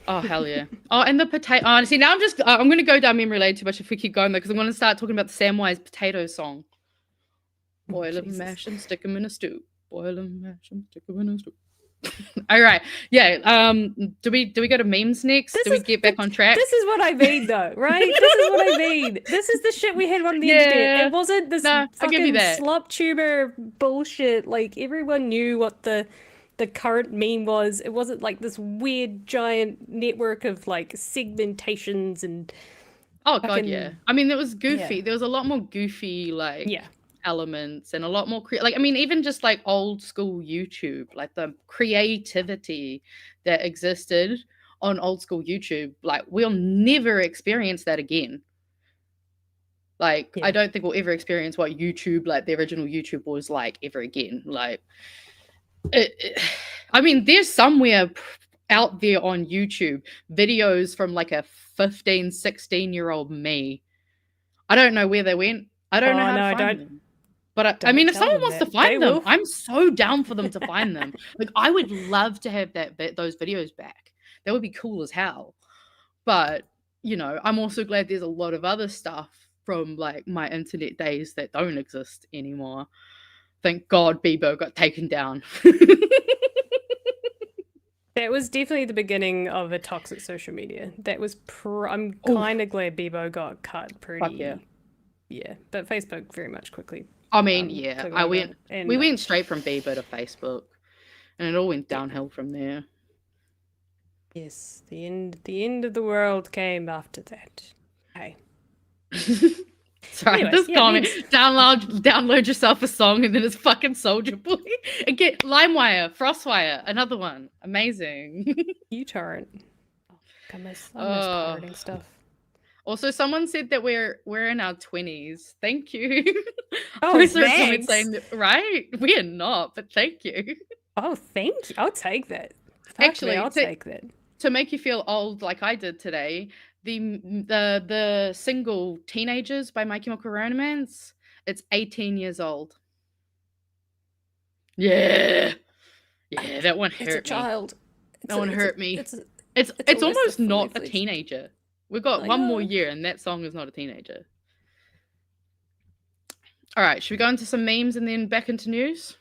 Oh hell yeah! Oh, and the potato. Oh, see, now I'm going to go down memory lane too much if we keep going though, because I'm going to start talking about the Samwise potato song. Boil 'em, Jesus. mash 'em, stick 'em in a stew. Boil 'em, mash 'em, stick 'em in a stew. All right, yeah. Do we go to memes next? Do we get back on track? This is what I mean, though, right? This is what I mean. This is the shit we had on the internet. Yeah. It wasn't this No, I'll give you fucking that. slop tuber bullshit. Like everyone knew what the current meme was. It wasn't like this weird giant network of like segmentations and Oh god, fucking- yeah. I mean, it was goofy. Yeah. There was a lot more goofy like yeah. elements and a lot more like I mean, even just like old school YouTube, like the creativity that existed on old school YouTube, like we'll never experience that again. Like Yeah. I don't think we'll ever experience what YouTube, like the original YouTube was like ever again. Like I mean, there's somewhere out there on YouTube videos from like a 15, 16-year-old me. I don't know where they went. I don't know Oh, how no, to find don't- them. But I don't mean, if tell someone them wants to that. find They them, will. I'm so down for them to find them. Like, I would love to have those videos back. That would be cool as hell. But you know, I'm also glad there's a lot of other stuff from like my internet days that don't exist anymore. Thank God Bebo got taken down. That was definitely the beginning of a toxic social media. That was I'm kind of glad Bebo got cut pretty. Fuck yeah. Yeah, but Facebook very much quickly. I mean, yeah, took I over, went. and We went straight from Bebo to Facebook, and it all went downhill from there. Yes, the end of the world came after that. Hey. Sorry, Anyways, this yeah, comment. memes. Download yourself a song, and then it's fucking Soldier Boy. And get LimeWire, FrostWire, another one. Amazing. uTorrent. Oh, I miss Oh. pirating stuff. Also, someone said that we're in our 20s. Thank you. Oh, I saw a comment thanks. saying that, right? We are not, but thank you. Oh, thank you. I'll take that. Fuck me, Actually, I'll take that. To make you feel old like I did today, the single Teenagers by My Chemical Romance, it's 18 years old. Yeah. Yeah, that one hurt It's a me. child. That one hurt me. It's It's a almost list of not a fully-fledged- teenager. We've got I one more know. year and that song is not a teenager. All right, should we go into some memes and then back into news?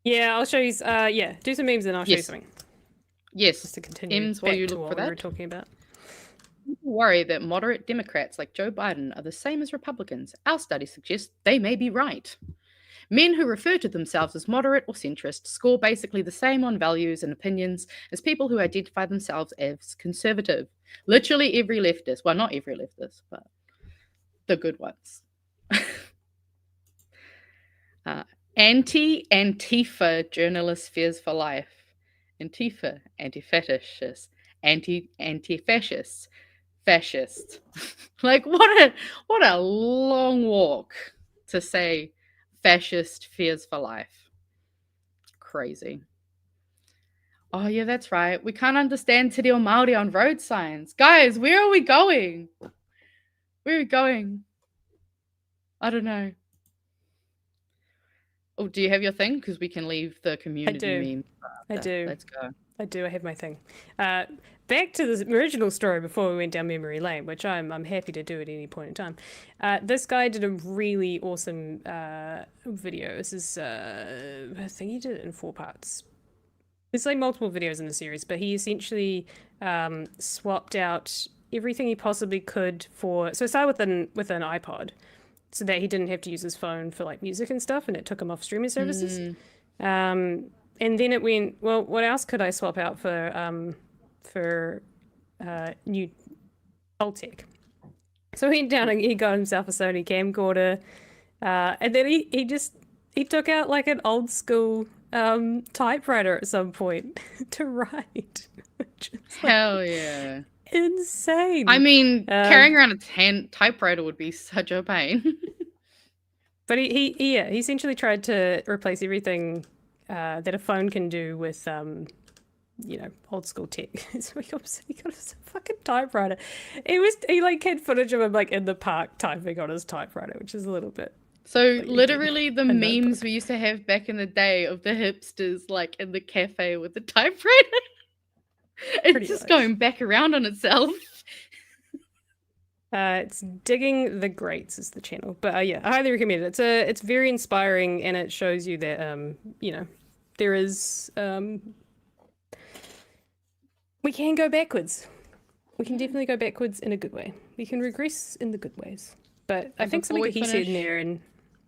yeah, I'll show you. Yeah, do some memes and I'll show you Yes. something. Yes. Just to continue Ems, while back you to look what for we were that. talking about. People worry that moderate Democrats like Joe Biden are the same as Republicans. Our study suggests they may be right. Men who refer to themselves as moderate or centrist score basically the same on values and opinions as people who identify themselves as conservative. Literally every leftist, well, not every leftist, but the good ones. Anti-Antifa journalist fears for life. Antifa, anti-fascist, anti-fascist, fascist. Like what a long walk to say fascist fears for life. Crazy. Oh yeah, that's right. We can't understand Te Reo Māori on road signs. Guys, where are we going? Where are we going? I don't know. Oh, do you have your thing? Because we can leave the community do. meme. I after. do. Let's go. I do. I have my thing. Back to the original story before we went down memory lane, which I'm happy to do at any point in time. This guy did a really awesome video. This is I think he did it in 4 parts. There's like multiple videos in the series, but he essentially swapped out everything he possibly could for. So start with an iPod, so that he didn't have to use his phone for like music and stuff, and it took him off streaming services. And then it went, well, what else could I swap out for new old tech? So he went down and he got himself a Sony camcorder, and then he took out like an old school typewriter at some point to write. Which is like Hell yeah. insane. I mean, carrying around a typewriter would be such a pain. But he essentially tried to replace everything that a phone can do with old school tech. So he got a fucking typewriter. He like had footage of him like in the park typing on his typewriter, which is a little bit. So literally the a notebook. memes we used to have back in the day of the hipsters like in the cafe with the typewriter. It's Pretty just much. going back around on itself. It's Digging the Greats is the channel, but yeah, I highly recommend it. It's very inspiring, and it shows you that there is we can go backwards. We can definitely go backwards in a good way. We can regress in the good ways. But I And think something before that we he said in finish- there, and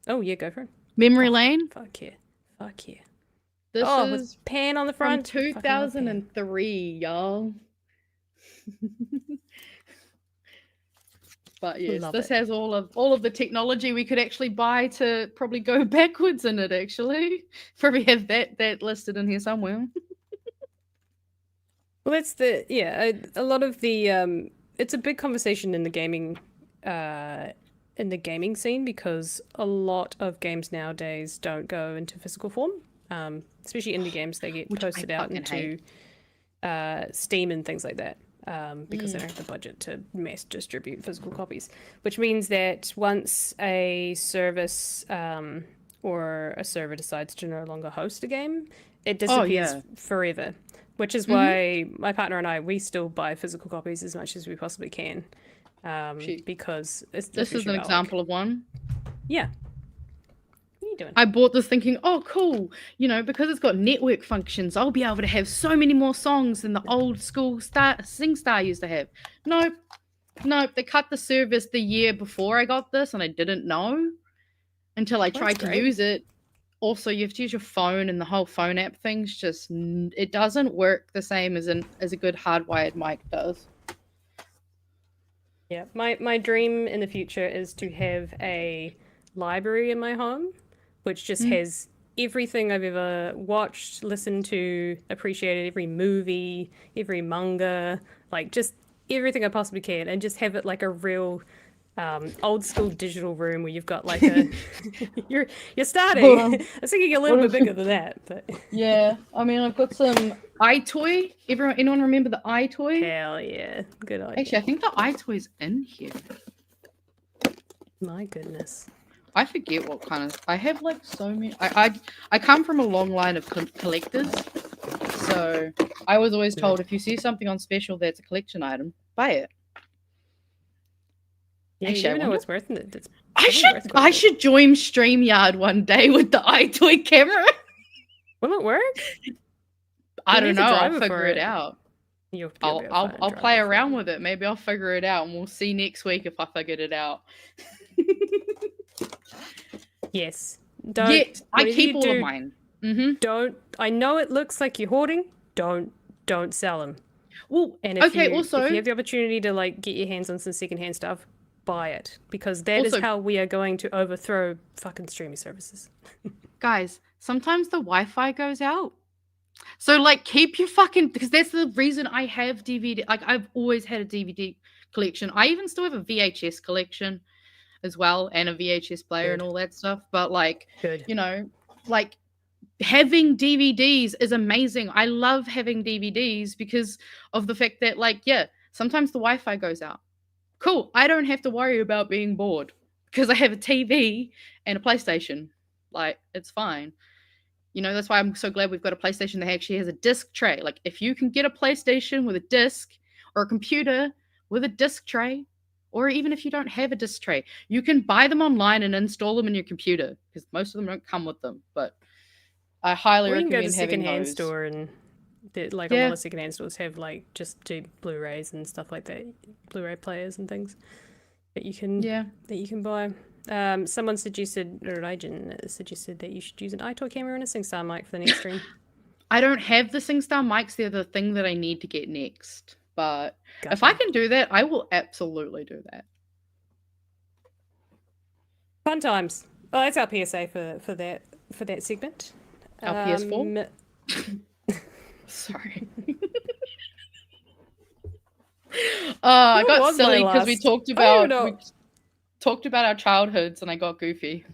oh yeah, go for it. Memory lane. Fuck yeah, fuck yeah. This With is Pan on the from front. Fucking love Pan. 2003, y'all. But yes, Love this it. has all of the technology we could actually buy to probably go backwards in it. Actually, probably have that listed in here somewhere. Well, that's a lot of the it's a big conversation in the gaming scene, because a lot of games nowadays don't go into physical form. Especially indie games, they get Which I posted out fucking into Steam and things like that. Because they don't have the budget to mass distribute physical copies, which means that once a service or a server decides to no longer host a game, it disappears forever. Which is why my partner and we still buy physical copies as much as we possibly can, because This is an example of one. Yeah. What are you doing? I bought this thinking, oh, cool. Because it's got network functions, I'll be able to have so many more songs than the old school SingStar used to have. Nope. They cut the service the year before I got this, and I didn't know until I tried to use it. Also, you have to use your phone, and the whole phone app thing's just, it doesn't work the same as a good hardwired mic does. Yeah, my dream in the future is to have a library in my home, which just has everything I've ever watched, listened to, appreciated, every movie, every manga, like just everything I possibly can, and just have it like a real old school digital room where you've got like a you're starting. I was thinking a little bit bigger than that, but Yeah, I mean, I've got some iToy. Anyone remember the iToy? hell yeah, good idea. Actually, I think the iToy's in here. My goodness. I forget what kind of. I have like so many. I come from a long line of collectors, so I was always told if you see something on special that's a collection item, buy it. Yeah, Actually, you I never know wonder- what's worth it. It's I probably worth should join StreamYard one day with the iToy camera. Will it work? I You don't need know. the I'll driver figure for it it. out. You'll be able to find a I'll driver play for around it. with it. Maybe I'll figure it out, and we'll see next week if I figured it out. Yes. Don't. Yet I whatever keep you all do, of mine. Mm-hmm. Don't. I know it looks like you're hoarding. Don't sell them. Well, And if okay. you, Also, if you have the opportunity to like get your hands on some secondhand stuff, buy it, because that is Also- how we are going to overthrow fucking streaming services. guys, sometimes the Wi-Fi goes out. So like keep your fucking, because that's the reason I have DVD. Like I've always had a DVD collection. I even still have a VHS collection as well, and a VHS player and all that stuff. But like, Good. like having DVDs is amazing. I love having DVDs because of the fact that like, yeah, sometimes the Wi-Fi goes out. Cool. I don't have to worry about being bored because I have a TV and a PlayStation. Like, it's fine. That's why I'm so glad we've got a PlayStation that actually has a disc tray. Like, if you can get a PlayStation with a disc or a computer with a disc tray, or even if you don't have a disc tray, you can buy them online and install them in your computer because most of them don't come with them. But I highly Or you can recommend go to the having secondhand those. store, and a lot of secondhand stores have like just do Blu-rays and stuff like that, Blu-ray players and things that you can buy. Someone suggested, or Rajan suggested, that you should use an iToy camera and a SingStar mic for the next stream. I don't have the SingStar mics. They're the thing that I need to get next. But if I Gotcha. can do that, I will absolutely do that. Fun times. Well, that's our PSA for that segment. Our PS4? Sorry. I What got was my silly because we last- talked I don't even about know. our childhoods, and I got goofy.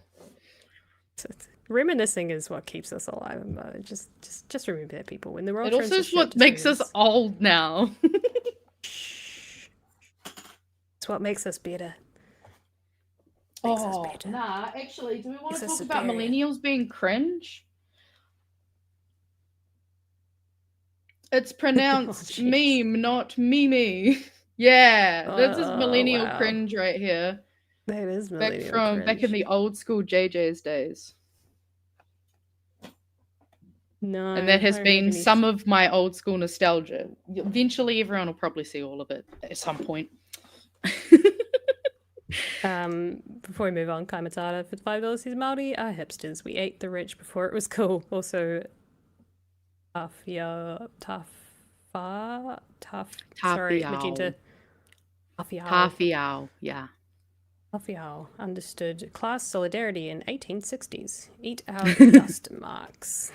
Reminiscing is what keeps us alive. Just remember that, people. When the world It turns also to is shit, what just makes us remember old now. it's what makes us better. Makes us better. Nah, actually, do we want Makes to us talk about superior. millennials being cringe? It's pronounced jeez. meme, not meme. Yeah, this is Oh, millennial wow. cringe right here. That is Back millennial back in cringe. the old school JJ's days. No, And that has I don't been have any- some of my old school nostalgia. Eventually, everyone will probably see all of it at some point. Before we move on, Kai Matata for $5 says Māori are hipsters. We ate the rich before it was cool. Also, sorry, Magenta. Tafiao, yeah. Tafiao understood class solidarity in 1860s. Eat our dust marks.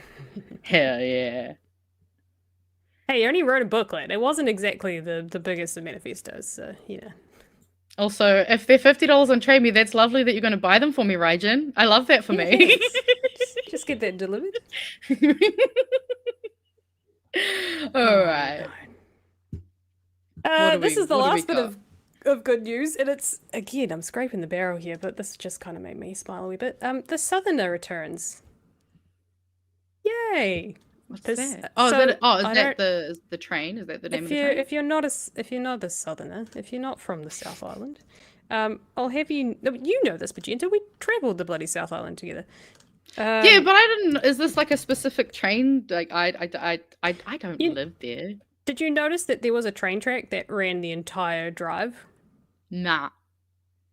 Hell yeah. Hey, you only wrote a booklet. It wasn't exactly the biggest of manifestos, so, you know. Also, if they're $50 on Trade Me, that's lovely that you're going to buy them for me, Raijin. I love that for me. Thanks. just get that delivered. All right. This is the what do we last bit got? of good news, and it's, again, I'm scraping the barrel here, but this just kind of made me smile a wee bit. The Southerner returns. Yay! What's This- that? so Is I that the train? Is that the name of the train? If you're not a Southerner, if you're not from the South Island, I'll have you. You know this, Magenta. We travelled the bloody South Island together. Yeah, but I didn't. Is this like a specific train? Like I don't You- live there. Did you notice that there was a train track that ran the entire drive? Nah.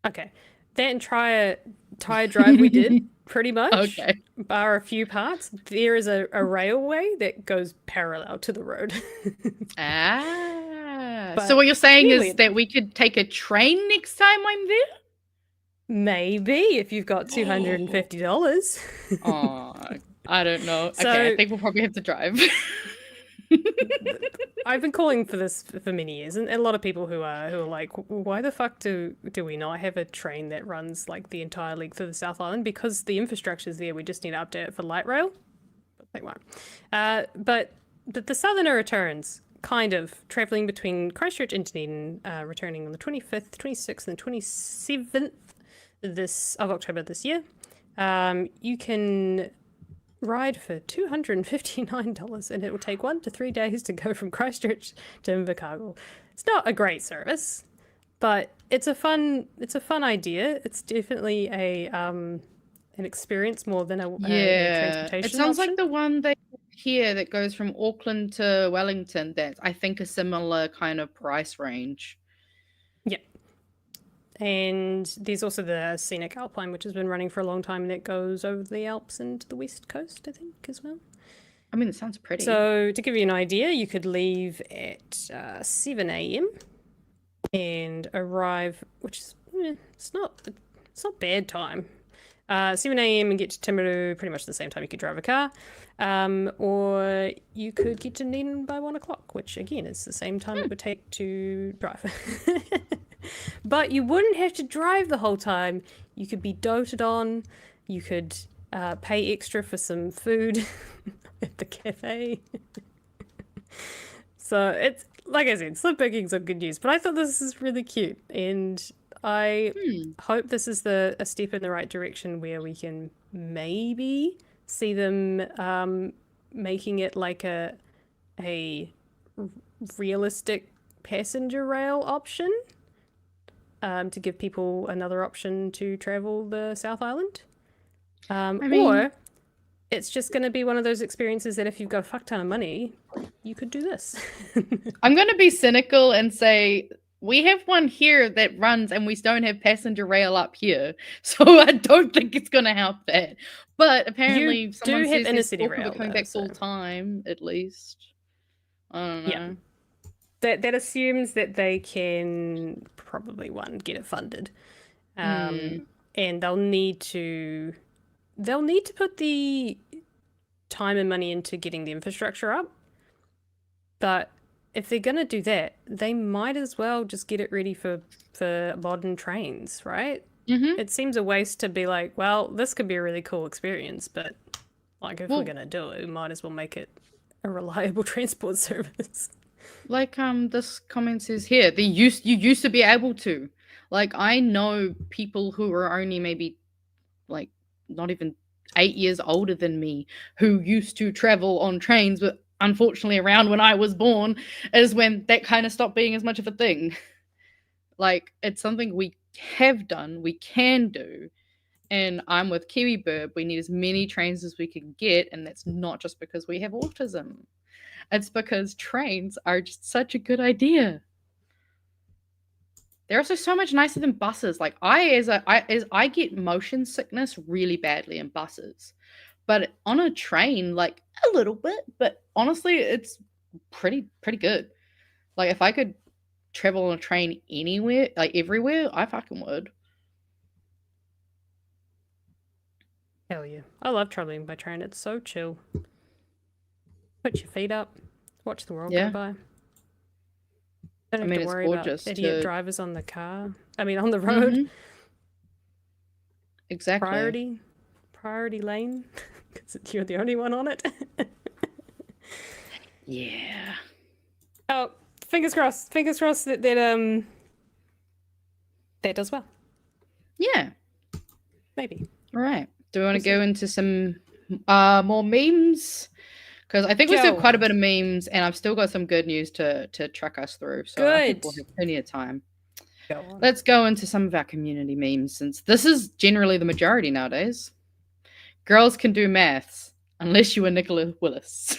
Okay, that entire drive we did pretty much. Okay. Bar a few parts, there is a railway that goes parallel to the road. Ah. But So what you're saying really- is that we could take a train next time I'm there? Maybe if you've got $250. Oh, I don't know. So- Okay, I think we'll probably have to drive. I've been calling for this for many years, and a lot of people who are like, why the fuck do we not have a train that runs like the entire length of the South Island? Because the infrastructure's there, we just need to update it for light rail. But they won't. But the Southerner returns, kind of traveling between Christchurch and Dunedin, returning on the 25th, 26th, and 27th of October this year. You can ride for $259, and it will take 1 to 3 days to go from Christchurch to Invercargill. It's not a great service, but it's a fun idea. It's definitely an experience more than a transportation It sounds option. like the one they here that goes from Auckland to Wellington. That's I think a similar kind of price range. Yeah. And there's also the Scenic Alpine, which has been running for a long time, and it goes over the Alps and to the west coast, I think, as well. I mean, it sounds pretty. So to give you an idea, you could leave at 7 a.m. and arrive, which is it's not bad time. 7 a.m. and get to Timaru pretty much the same time you could drive a car, or you could get to Dunedin by 1 o'clock, which again is the same time it would take to drive. But you wouldn't have to drive the whole time. You could be doted on. You could pay extra for some food at the cafe. So it's, like I said, slim pickings of good news. But I thought this is really cute. And I hope this is a step in the right direction where we can maybe see them making it like a realistic passenger rail option. To give people another option to travel the South Island. Or it's just going to be one of those experiences that if you've got a fuck ton of money, you could do this. I'm going to be cynical and say we have one here that runs and we don't have passenger rail up here. So I don't think it's going to help that. But apparently someone do have says there's inner-city talk of rail, it coming though, back full so- time, at least. I don't know. Yeah. That assumes that they can probably get it funded, and they'll need to put the time and money into getting the infrastructure up. But if they're gonna do that, they might as well just get it ready for modern trains, right? Mm-hmm. It seems a waste to be like, well, this could be a really cool experience, but like if we're gonna do it, we might as well make it a reliable transport service. Like this comment says here, you used to be able to. Like I know people who are only maybe like not even 8 years older than me who used to travel on trains, but unfortunately around when I was born is when that kind of stopped being as much of a thing. Like it's something we have done, we can do. And I'm with Kiwi Burb. We need as many trains as we can get, and that's not just because we have autism. It's because trains are just such a good idea. They're also so much nicer than buses. Like I get motion sickness really badly in buses, but on a train, like a little bit. But honestly, it's pretty good. Like if I could travel on a train anywhere, like everywhere, I fucking would. Hell yeah. I love traveling by train. It's so chill. Put your feet up, watch the world Yeah. go by. Don't have mean, to it's worry gorgeous about idiot to- drivers on the on the road. Mhm. Exactly. Priority lane, because you're the only one on it. Yeah. Oh, fingers crossed that that does well. Yeah. Maybe. All right. Do we want to We'll go into some more memes? Because I think we still have Go. quite a bit of memes, and I've still got some good news to truck us through. So I think we'll Good. have plenty of time. Go on. Let's go into some of our community memes, since this is generally the majority nowadays. Girls can do maths, unless you are Nicola Willis.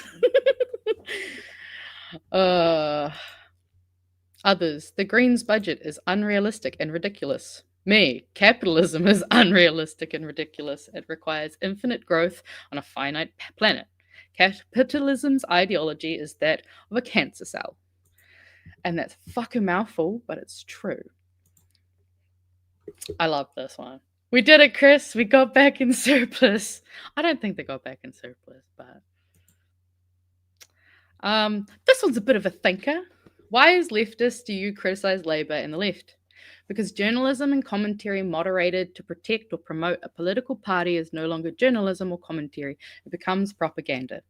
Others, the Greens budget is unrealistic and ridiculous. Me, capitalism is unrealistic and ridiculous. It requires infinite growth on a finite planet. Capitalism's ideology is that of a cancer cell. And that's a fucking mouthful, but it's true. I love this one. We did it, Chris. We got back in surplus. I don't think they got back in surplus, but this one's a bit of a thinker. Why, as leftists, do you criticize Labour and the left? Because journalism and commentary moderated to protect or promote a political party is no longer journalism or commentary. It becomes propaganda.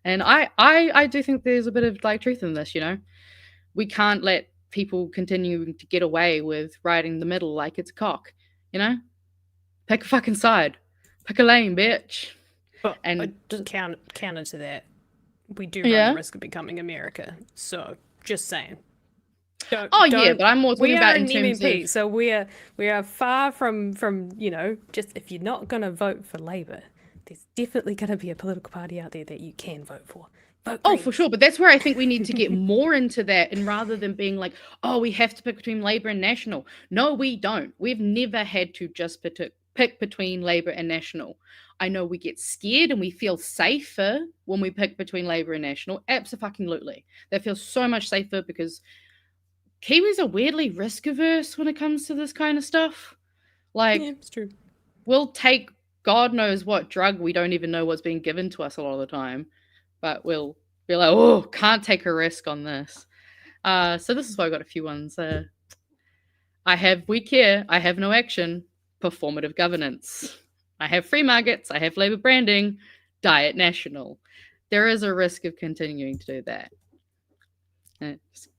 And I do think there's a bit of like truth in this, you know. We can't let people continue to get away with riding the middle like it's cock, you know? Pick a fucking side. Pick a lane, bitch. But And counter to that, we do run Yeah. the risk of becoming America. So just saying. yeah, but I'm more talking we about are in an terms MMP, of so we are far from just if you're not going to vote for Labour, there's definitely going to be a political party out there that you can vote for. Vote Oh, Greens. for sure. But that's where I think we need to get more into that. And rather than being like, oh, we have to pick between Labour and National. No, we don't. We've never had to just pick between Labour and National. I know we get scared and we feel safer when we pick between Labour and National. Absolutely. That feels so much safer because Kiwis are weirdly risk averse when it comes to this kind of stuff. Like, Yeah, it's true. we'll take God knows what drug we don't even know what's being given to us a lot of the time. But we'll be like, oh, can't take a risk on this. So this is why I got a few ones. We care, I have no action, performative governance. I have free markets, I have Labour branding, diet national. There is a risk of continuing to do that.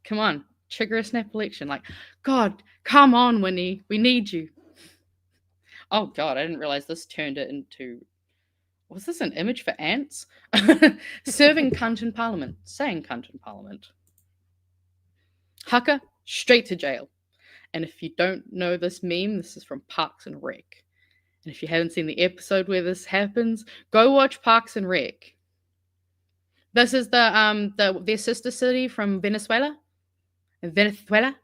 Come on, trigger a snap election. Like, God, come on, Winnie, we need you. Oh God, I didn't realize this turned it into... Was this an image for ants? Serving cunt in Parliament. Saying cunt in Parliament. Haka, straight to jail. And if you don't know this meme, this is from Parks and Rec. And if you haven't seen the episode where this happens, go watch Parks and Rec. This is their sister city from Venezuela. Venezuela.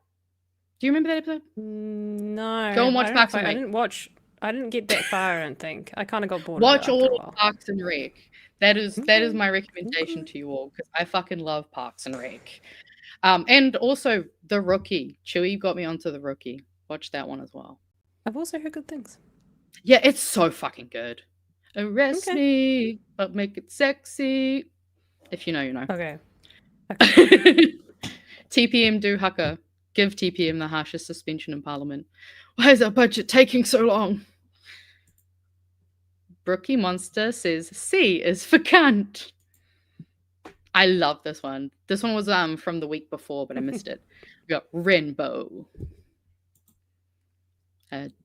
Do you remember that episode? No. Go and watch I don't Parks know and if I Rec. didn't watch. I didn't get that far. I don't think. I kind of got bored. Watch of it after a all while. of Parks and Rec. That is my recommendation Okay. to you all, because I fucking love Parks and Rec. And also The Rookie. Chewie got me onto The Rookie. Watch that one as well. I've also heard good things. Yeah, it's so fucking good. Arrest Okay. me, but make it sexy. If you know, you know. Okay. TPM do haka. Give TPM the harshest suspension in Parliament. Why is our budget taking so long? Brookie Monster says C is for cunt. I love this one. This one was from the week before, but I missed it. We got Rainbow.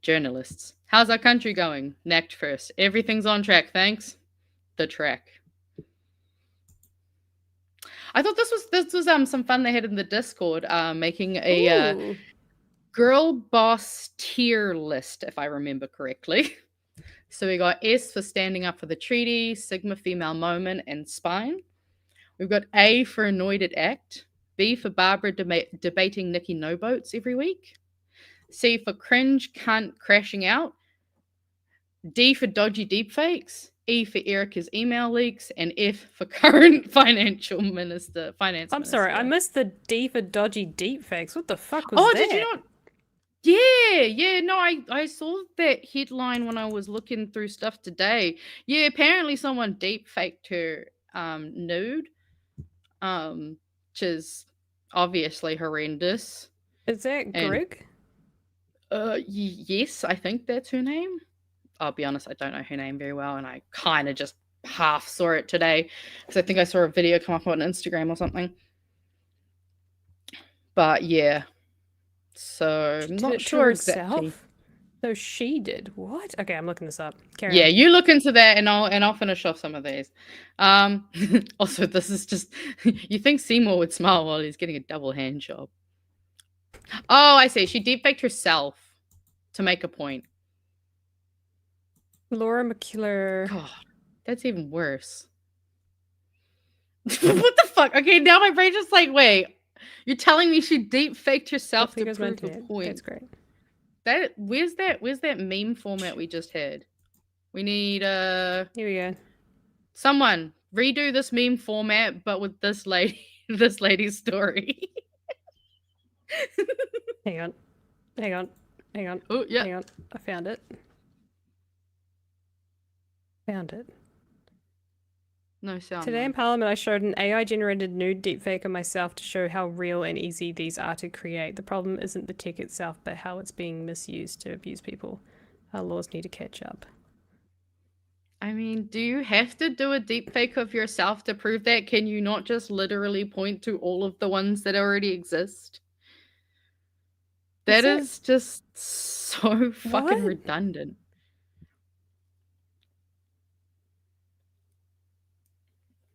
Journalists. How's our country going? Necked first. Everything's on track, thanks. The track. I thought this was some fun they had in the Discord, making a Ooh. girl boss tier list, if I remember correctly. So we got S for standing up for the treaty, Sigma female moment, and spine. We've got A for annoyed at act, B for Barbara debating Nikki no boats every week, C for cringe cunt crashing out, D for dodgy deepfakes, E for Erica's email leaks, and F for current finance minister. I'm sorry, I missed the D for dodgy deepfakes. What the fuck was that? Did you not? Yeah, no, I saw that headline when I was looking through stuff today. Yeah, apparently someone deepfaked her nude, which is obviously horrendous. Is that Greg? Yes, I think that's her name. I'll be honest, I don't know her name very well, and I kind of just half saw it today because I think I saw a video come up on Instagram or something. But yeah, so I'm not sure exactly. So she did what? Okay, I'm looking this up. Carry Yeah, on. you look into that, and I'll finish off some of these. Also, this is just you think Seymour would smile while he's getting a double hand job. Oh, I see. She deepfaked herself to make a point. Laura McCuller. God, that's even worse. What the fuck? Okay, now my brain just like, wait, you're telling me she deepfaked herself to prove a point? That's great. Where's that meme format we just had? We need Here we go. someone redo this meme format, but with this lady's story. Hang on. Oh yeah. Hang on. I found it. No sound. Today in Parliament, I showed an AI-generated nude deepfake of myself to show how real and easy these are to create. The problem isn't the tech itself, but how it's being misused to abuse people. Our laws need to catch up. I mean, do you have to do a deepfake of yourself to prove that? Can you not just literally point to all of the ones that already exist? That is just so fucking redundant.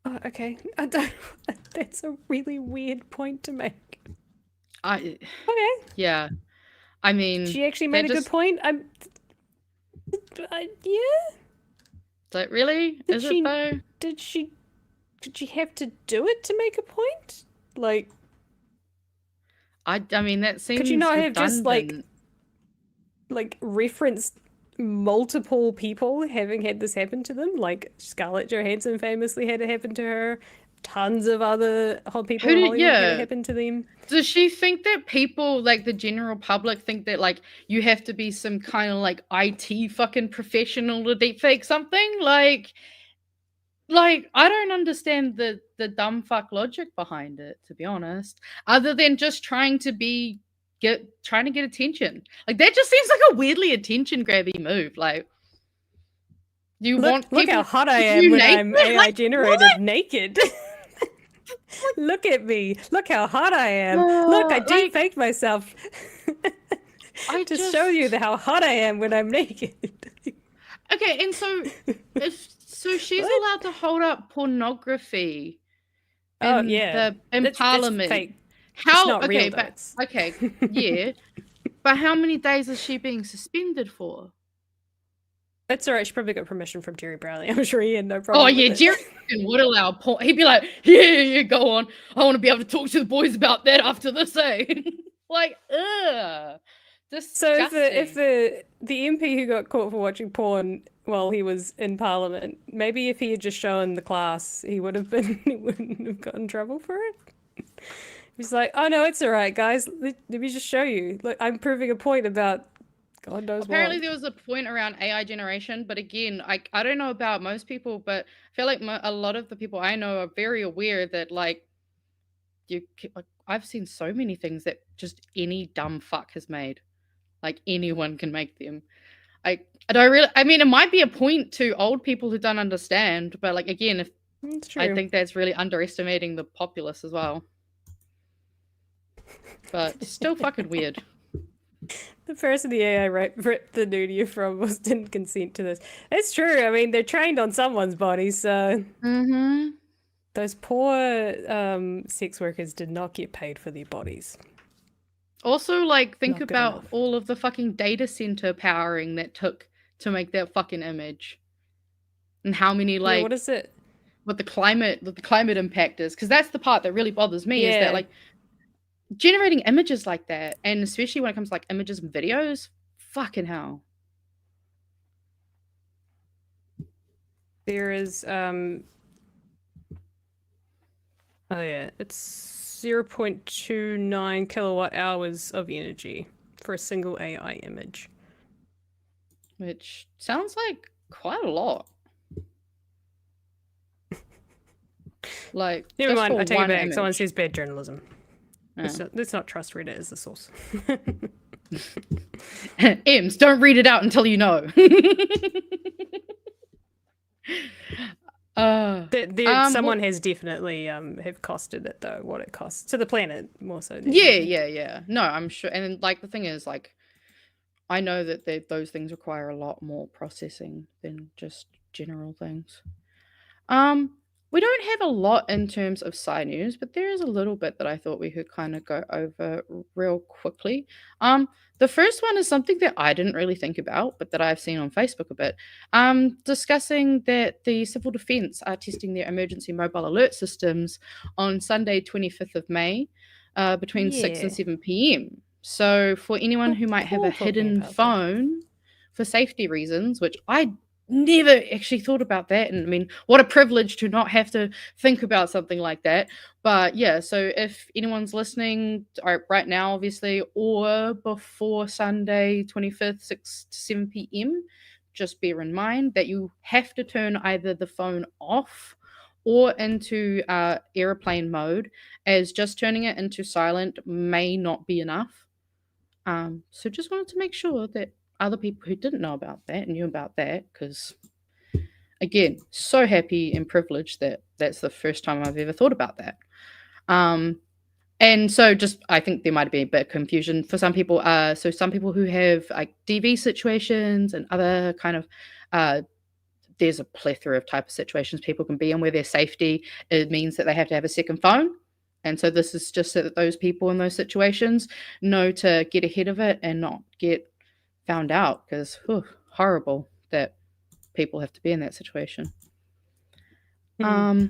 Oh, okay. I don't. That's a really weird point to make. Okay. Yeah. I mean, She actually made a good point. Yeah. Like, really? Is it though? Did she have to do it to make a point? Like, I mean, that seems could you not have redundant. just like referenced multiple people having had this happen to them? Like Scarlett Johansson famously had it happen to her. Tons of other people in Hollywood had it happen to them. Does she think that people, like the general public, think that like you have to be some kind of like IT fucking professional to deepfake something? Like I don't understand the dumb fuck logic behind it, to be honest. Other than just trying to get attention. Like that just seems like a weirdly attention grabby move. Like look how hot I am when I'm AI generated naked. Look at me. Look how hot I am. Look, I deepfaked myself to show you how hot I am when I'm naked. Okay, and so she's allowed to hold up pornography in Parliament. Fake. How? It's not okay, real, but yeah, but how many days is she being suspended for? That's alright. She probably got permission from Jerry Brownlee. I'm sure he had no problem. Oh with yeah, it. Jerry would allow porn. He'd be like, yeah, go on. I want to be able to talk to the boys about that after this, eh? Like, ugh. So if Disgusting. the MP who got caught for watching porn while he was in Parliament, maybe if he had just shown the class, he wouldn't have got in trouble for it. He's like, oh no, it's alright, guys. Let me just show you. Look, I'm proving a point about God knows Apparently what. there was a point around AI generation, but again, I don't know about most people, but I feel like a lot of the people I know are very aware that like I've seen so many things that just any dumb fuck has made. Like anyone can make them. I mean, it might be a point to old people who don't understand, but like again, if It's true. I think that's really underestimating the populace as well. But still fucking weird. The person the AI ripped the nudie from didn't consent to this. It's true. I mean, they're trained on someone's body, so Mm-hmm. those poor sex workers did not get paid for their bodies. Also, like, think Not good about enough. all of the fucking data center powering that took to make that fucking image. And how many, Yeah, like, what is it? what the climate impact is. Because that's the part that really bothers me is Yeah. that, like, generating images like that, and especially when it comes to, like, images and videos, fucking hell. There is oh yeah, it's 0.29 kilowatt hours of energy for a single AI image. Which sounds like quite a lot. Like, Never just mind, for I take it one back. Someone image. says bad journalism. Yeah. Let's not trust Reddit as the source. Ems, don't read it out until you know. Someone has definitely have costed it though, what it costs to the planet more so. Than Yeah, anything. yeah. No, I'm sure. And like the thing is, like, I know that those things require a lot more processing than just general things. We don't have a lot in terms of side news, but there is a little bit that I thought we could kind of go over real quickly. The first one is something that I didn't really think about, but that I've seen on Facebook a bit. Discussing that the Civil Defence are testing their emergency mobile alert systems on Sunday, 25th of May, between 6 and Yeah. 7 p.m. So for anyone who might have a Paul told me hidden about that. phone for safety reasons, which I never actually thought about that, and I mean, what a privilege to not have to think about something like that. But yeah, so if anyone's listening right now, obviously, or before Sunday 25th 6 to 7 p.m, just bear in mind that you have to turn either the phone off or into airplane mode, as just turning it into silent may not be enough. So just wanted to make sure that other people who didn't know about that knew about that, because again, so happy and privileged that that's the first time I've ever thought about that. And so just, I think there might be a bit of confusion for some people. So some people who have like DV situations and other kind of, there's a plethora of type of situations people can be in where their safety, it means that they have to have a second phone. And so this is just so that those people in those situations know to get ahead of it and not get found out, because horrible that people have to be in that situation. While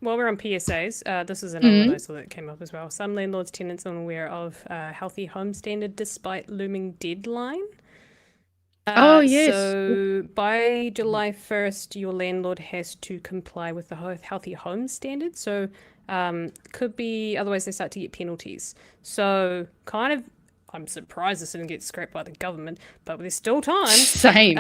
we're on PSAs, this is another one I saw that came up as well. Some landlords, tenants are unaware of healthy home standard despite looming deadline. Oh, yes. So by July 1st, your landlord has to comply with the healthy home standard. So could be, otherwise they start to get penalties. So kind of, I'm surprised this didn't get scrapped by the government, but there's still time. Same.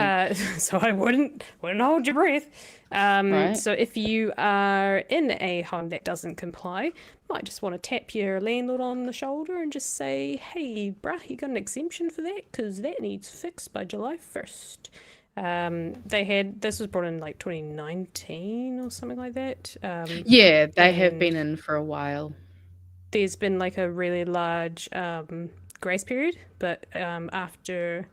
So I wouldn't hold your breath. Right. So if you are in a home that doesn't comply, you might just want to tap your landlord on the shoulder and just say, hey, bruh, you got an exemption for that? Because that needs fixed by July 1st. This was brought in like 2019 or something like that. Yeah, they have and been in for a while. There's been like a really large grace period, but after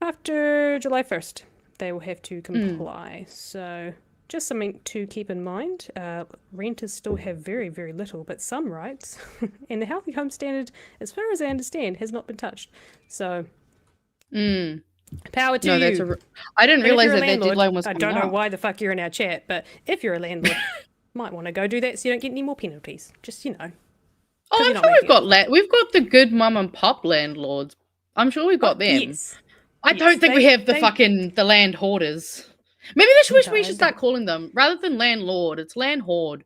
July 1st, they will have to comply. So just something to keep in mind. Renters still have very, very little, but some rights. And the healthy home standard, as far as I understand, has not been touched. So Power to No, you. I didn't And if realize you're a that landlord, deadline was I coming don't know up. why the fuck you're in our chat, but if you're a landlord, might want to go do that so you don't get any more penalties. Just, you know. Oh, you're I'm not sure making it. we've got the good mum and pop landlords. I'm sure we've got them. Yes. I don't think we have the the land hoarders. Maybe that's what we should start calling them. Rather than landlord, it's land hoard.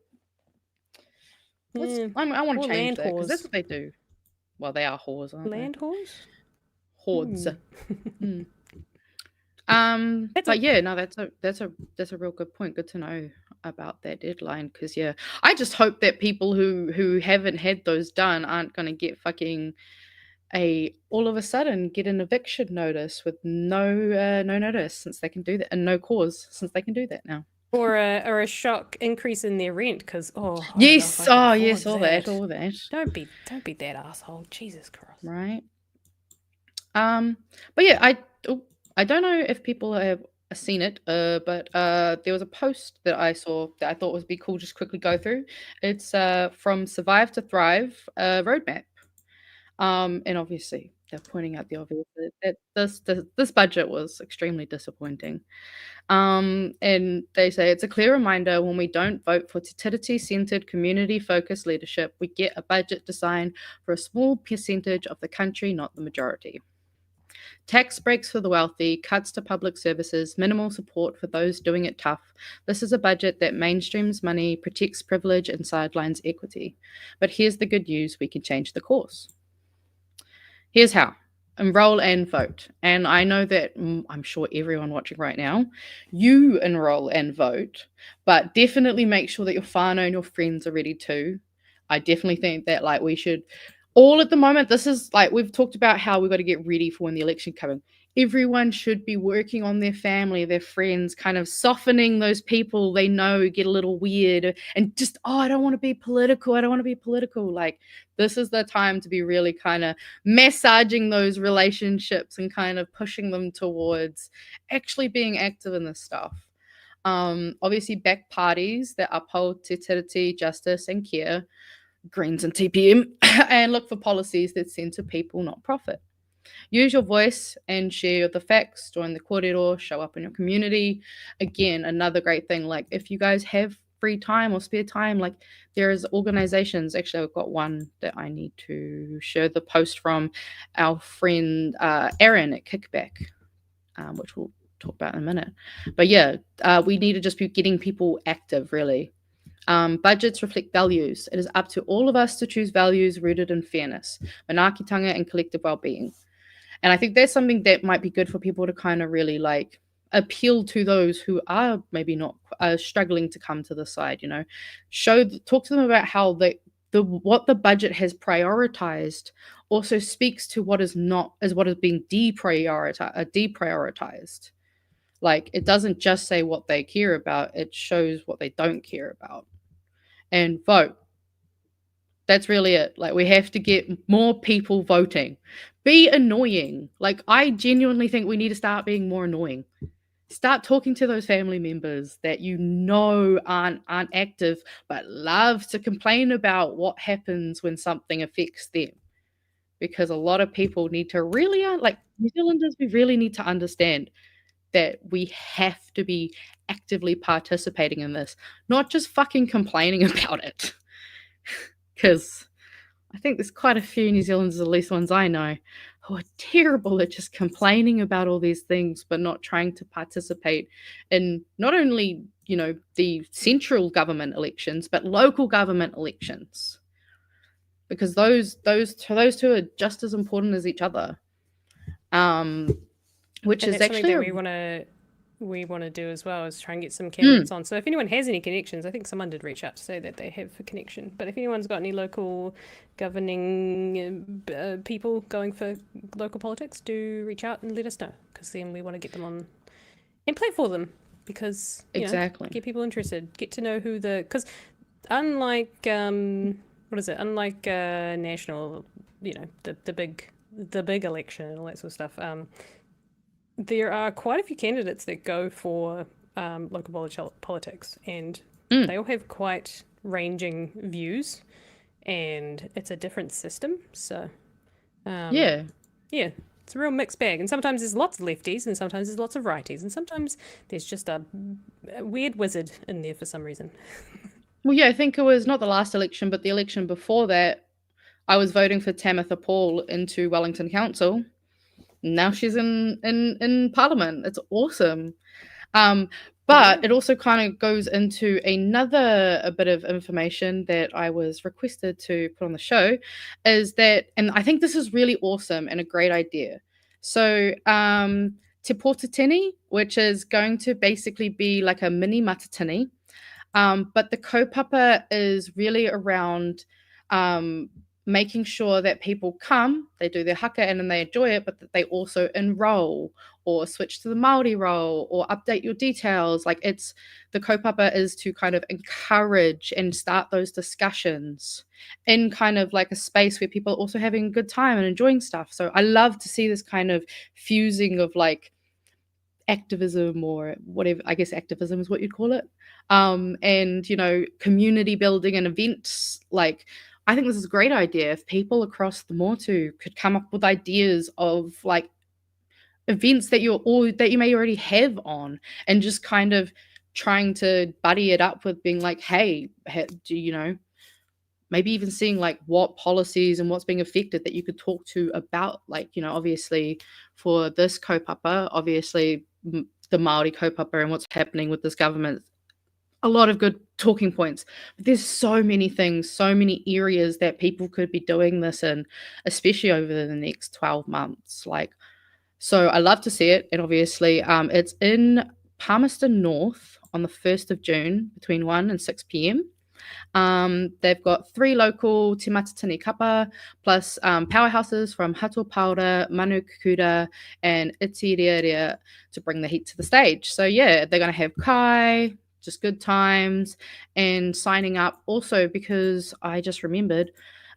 Yeah. I want Or to change land that because that's whores. what they do. Well, they are whores, aren't Land whores? they? Hordes. Hmm. But yeah, no, that's a real good point. Good to know about that deadline because yeah, I just hope that people who haven't had those done aren't going to get fucking all of a sudden get an eviction notice with no notice since they can do that and no cause since they can do that now. Or a shock increase in their rent because Yes, yes, all that. Don't be that asshole. Jesus Christ. Right. But yeah, I don't know if people have seen it, but there was a post that I saw that I thought would be cool. Just quickly go through. It's from Survive to Thrive roadmap. And obviously they're pointing out the obvious that this budget was extremely disappointing. And they say it's a clear reminder when we don't vote for fertility-centered, community-focused leadership, we get a budget designed for a small percentage of the country, not the majority. Tax breaks for the wealthy, cuts to public services, minimal support for those doing it tough. This is a budget that mainstreams money, protects privilege, and sidelines equity. But here's the good news, we can change the course. Here's how. Enroll and vote. And I know that I'm sure everyone watching right now, you enroll and vote, but definitely make sure that your whānau and your friends are ready too. I definitely think that like we should all at the moment, this is like we've talked about how we've got to get ready for when the election coming. Everyone should be working on their family, their friends, kind of softening those people they know get a little weird and just, I don't want to be political. I don't want to be political. Like this is the time to be really kind of massaging those relationships and kind of pushing them towards actually being active in this stuff. Obviously back parties that uphold te tiriti, justice and care, Greens and TPM, and look for policies that center people, not profit. Use your voice and share the facts, join the kōrero, show up in your community. Again, another great thing, like if you guys have free time or spare time, like there's organizations, actually I've got one that I need to share the post from our friend Erin at Kickback, which we'll talk about in a minute. But yeah, we need to just be getting people active, really. Budgets reflect values. It is up to all of us to choose values rooted in fairness, manaakitanga, and collective well-being. And I think that's something that might be good for people to kind of really like appeal to those who are maybe not struggling to come to the side. You know, talk to them about how what the budget has prioritized also speaks to what is being deprioritized. Like it doesn't just say what they care about; it shows what they don't care about. And vote. That's really it. Like we have to get more people voting. Be annoying. Like I genuinely think we need to start being more annoying. Start talking to those family members that you know aren't active but love to complain about what happens when something affects them. Because a lot of people need to really like New Zealanders, we really need to understand that we have to be actively participating in this, not just fucking complaining about it. Because I think there's quite a few New Zealanders, at least ones I know, who are terrible at just complaining about all these things, but not trying to participate in not only, you know, the central government elections, but local government elections. Because those two are just as important as each other. Which and is that's actually something that we want to do as well, is try and get some candidates on. So if anyone has any connections, I think someone did reach out to say that they have a connection. But if anyone's got any local governing people going for local politics, do reach out and let us know, because then we want to get them on and play for them, because exactly get people interested, get to know who because unlike unlike national, you know, the big election and all that sort of stuff, there are quite a few candidates that go for local politics, and they all have quite ranging views, and it's a different system. So, yeah, It's a real mixed bag, and sometimes there's lots of lefties, and sometimes there's lots of righties, and sometimes there's just a weird wizard in there for some reason. Well, yeah, I think it was not the last election, but the election before that, I was voting for Tamitha Paul into Wellington Council. Now she's in Parliament. It's awesome. But it also kind of goes into a bit of information that I was requested to put on the show, is that, and I think this is really awesome and a great idea. So Te Pōtatini, which is going to basically be like a mini matatini, but the kaupapa is really around making sure that people come, they do their haka and then they enjoy it, but that they also enroll or switch to the Māori role or update your details. Like, it's the kaupapa is to kind of encourage and start those discussions in kind of like a space where people are also having a good time and enjoying stuff. So I love to see this kind of fusing of like activism, or whatever, I guess activism is what you'd call it, and community building and events. Like, I think this is a great idea. If people across the Motu could come up with ideas of like events that you may already have on, and just kind of trying to buddy it up with being like, hey, do maybe even seeing like what policies and what's being affected that you could talk to about, like, obviously for this kaupapa, obviously the Māori kaupapa and what's happening with this government, a lot of good talking points. But there's so many things, so many areas that people could be doing this in, especially over the next 12 months. Like, so I love to see it. And obviously it's in Palmerston North on the 1st of June between 1 and 6 p.m. They've got 3 local Te Matatini kapa, plus powerhouses from Hato Paura, Manu Kukura, and Itirearea to bring the heat to the stage. So yeah, they're going to have kai, just good times, and signing up also, because I just remembered,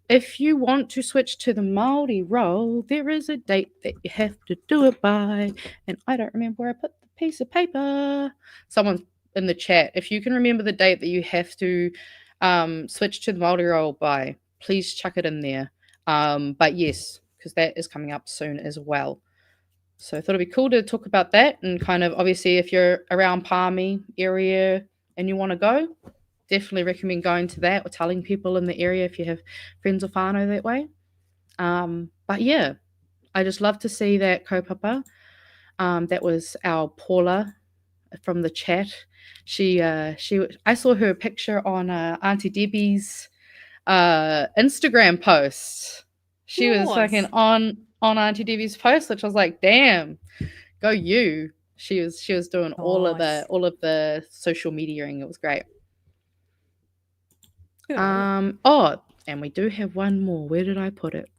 if you want to switch to the Māori role, there is a date that you have to do it by, and I don't remember where I put the piece of paper. Someone in the chat, if you can remember the date that you have to switch to the Māori role by, please chuck it in there. But yes, because that is coming up soon as well. So I thought it'd be cool to talk about that, and kind of, obviously, if you're around Palmy area and you want to go, definitely recommend going to that, or telling people in the area if you have friends or whānau that way. But yeah, I just love to see that kaupapa. That was our Paula from the chat. I saw her picture on Auntie Debbie's Instagram post. She was fucking on Auntie Debbie's post, which I was like, damn, go you. She was doing all of the social mediaing. It was great. Good. And we do have one more. Where did I put it?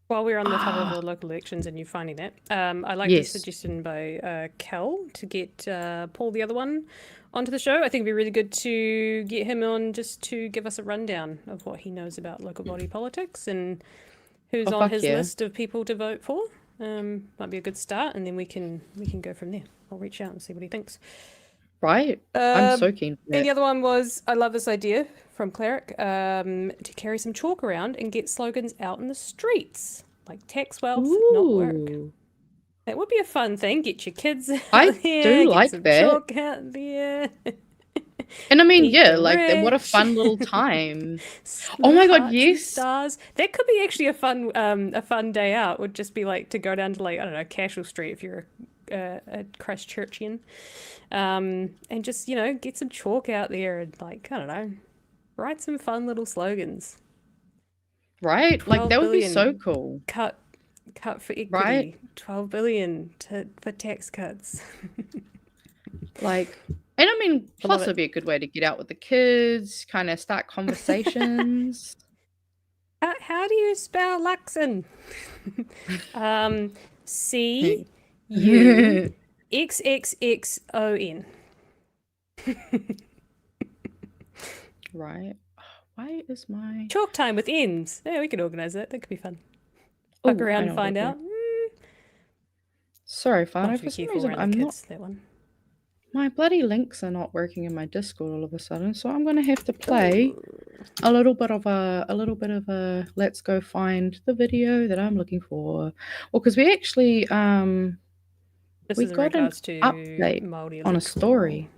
While we're on the topic of the local elections and you finding that, I like the suggestion by Kel to get Paul, the other one, onto the show. I think it'd be really good to get him on just to give us a rundown of what he knows about local body politics and who's on his list of people to vote for. Might be a good start, and then we can go from there. I'll reach out and see what he thinks. Right. I'm so keen for that. And the other one was, I love this idea from Cleric, to carry some chalk around and get slogans out in the streets, like tax wealth, not work. That would be a fun thing. Get your kids out I there, do get like some that. chalk out there. And I mean, Eat yeah, the like what a rich. fun little time. Oh my God, Hearts and yes. stars. That could be actually a fun day out. Would just be like to go down to, like, I don't know, Cashel Street if you're a Christchurchian, and just get some chalk out there and, like, I don't know, write some fun little slogans. Right? Like, that would be so billion. cool. Cut for equity. Right. 12 billion for tax cuts. Like, and I mean, I plus love it'd be a good way to get out with the kids, kind of start conversations. How Hmm. do you spell Luxon? CUXXXON. Right. Why is my Chalk time with ends. Yeah, we could organise that. That could be fun. Ooh, Fuck around I and know find what out. Sorry, Not Fano, to for be some careful reason around I'm the not kids, that one. My bloody links are not working in my Discord all of a sudden, so I'm gonna have to play a little bit of a let's go find the video that I'm looking for. Well, because we actually This we is in got an regards to update Māori on a electoral. story.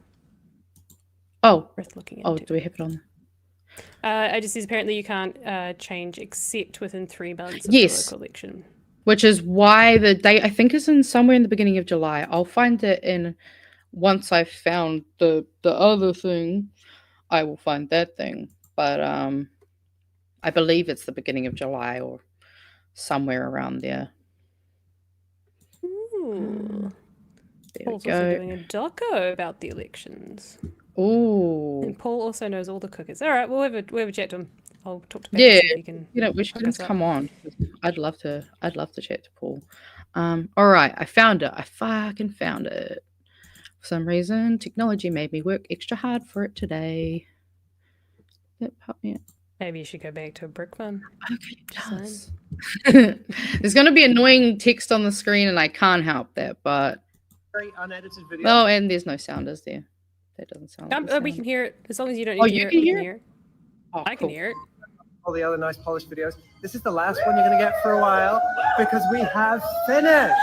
Oh, Worth looking oh, into. do we have it on? I just says apparently you can't change except within 3 months of Yes. the local election. Which is why the date I think is in somewhere in the beginning of July. I'll find it in once I've found the other thing. I will find that thing, but I believe it's the beginning of July or somewhere around there. Ooh. There Paul's we also go. doing a doco about the elections. Ooh, And Paul also knows all the cookers. All right, we'll have a chat to him. I'll talk to Pat yeah. and see if he can You know, we should hook us up. come on. I'd love to chat to Paul. All right, I found it. I fucking found it. For some reason, technology made me work extra hard for it today. That popped me up. Maybe you should go back to a brick farm. Okay, it Just saying. does. There's going to be annoying text on the screen, and I can't help that. But Very unedited video. oh, and there's no sound, is there? That doesn't sound like a We sound. can hear it as long as you don't Oh, need to you hear it. can We hear can it? hear it. Oh, I can cool. hear it. All the other nice polished videos. This is the last one you're going to get for a while because we have finished.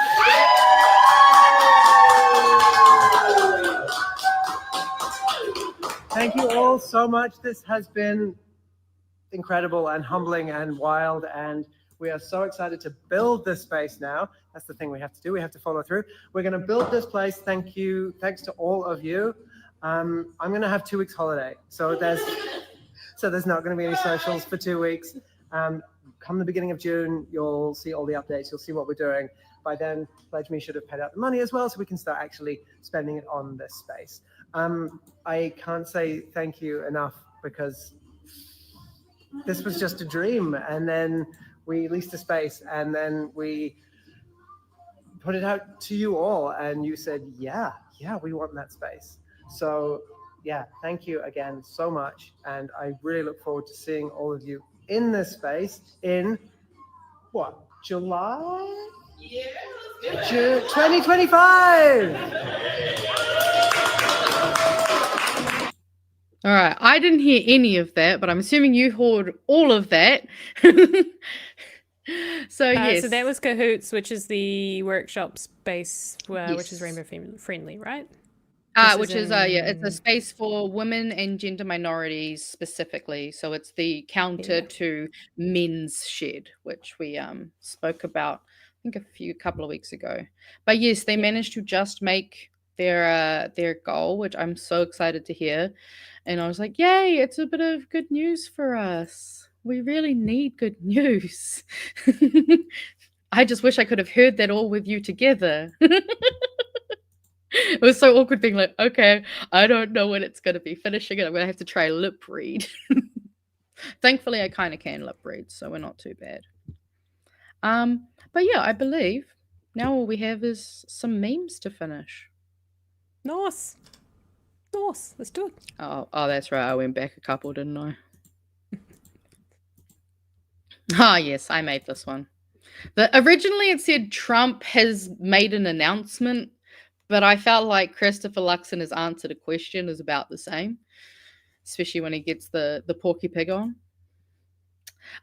Thank you all so much. This has been incredible and humbling and wild, and we are so excited to build this space now. That's the thing we have to do. We have to follow through. We're going to build this place. Thank you. Thanks to all of you. I'm going to have 2 weeks holiday, so there's not going to be any socials for 2 weeks. Come the beginning of June, you'll see all the updates. You'll see what we're doing. By then, Pledge Me should have paid out the money as well, so we can start actually spending it on this space. I can't say thank you enough because this was just a dream, and then we leased a space, and then we put it out to you all, and you said, yeah, we want that space. So yeah, thank you again so much, and I really look forward to seeing all of you in this space in what, July? Yeah, 2025. All right, I didn't hear any of that, but I'm assuming you heard all of that. So yes, So that was Cahoots, which is the workshop space, which is Yes. rainbow friendly, right? which is yeah, it's a in- space for women and gender minorities specifically. So it's the counter Yeah. to men's shed, which we spoke about I think a couple of weeks ago. But yes, they managed to just make their goal, which I'm so excited to hear. And I was like, yay, it's a bit of good news for us. We really need good news. I just wish I could have heard that all with you together. It was so awkward being like, okay, I don't know when it's going to be finishing and I'm going to have to try lip read. Thankfully, I kind of can lip read, so we're not too bad. But yeah, I believe now all we have is some memes to finish. Nice. Let's do it. Oh, that's right. I went back a couple, didn't I? Ah, yes, I made this one. Originally, it said Trump has made an announcement, but I felt like Christopher Luxon has answered a question is about the same, especially when he gets the porky pig on.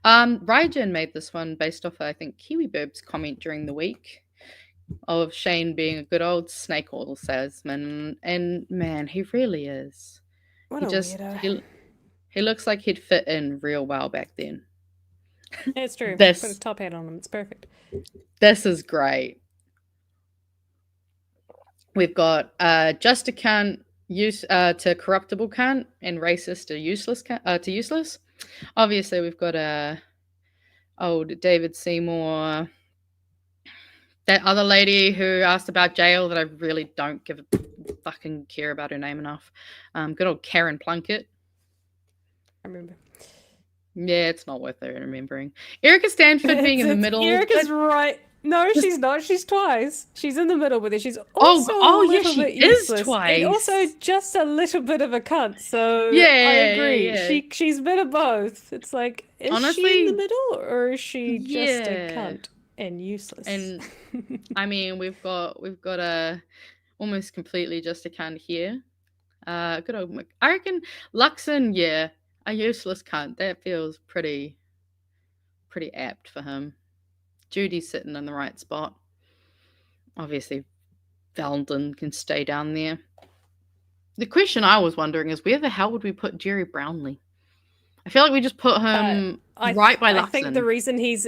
Ryjan made this one based off, I think, Kiwi Burb's comment during the week of Shane being a good old snake oil salesman, and man, he really is. What He a just weirdo. he looks like he'd fit in real well back then. Yeah, it's true. This- Put a top hat on him. It's perfect. This is great. We've got just a cunt to corruptible cunt and racist to useless to useless. Obviously, we've got old David Seymour. That other lady who asked about jail that I really don't give a fucking care about her name enough. Good old Karen Plunkett. I remember. Yeah, it's not worth it remembering. Erica Stanford being in the middle. Erica's right. No, she's not. She's twice. She's in the middle with it. She's also oh, a yeah, little she bit is useless. twice. And also just a little bit of a cunt. So Yeah, I agree. yeah. She's a bit of both. It's like, is she Honestly, in the middle or is she just a yeah. cunt and useless? And I mean, we've got a almost completely just a cunt here. Good old I reckon Luxon, yeah, a useless cunt. That feels pretty apt for him. Judy's sitting in the right spot. Obviously, Valden can stay down there. The question I was wondering is, where the hell would we put Jerry Brownlee? I feel like we just put him right by Luxon. I think the reason he's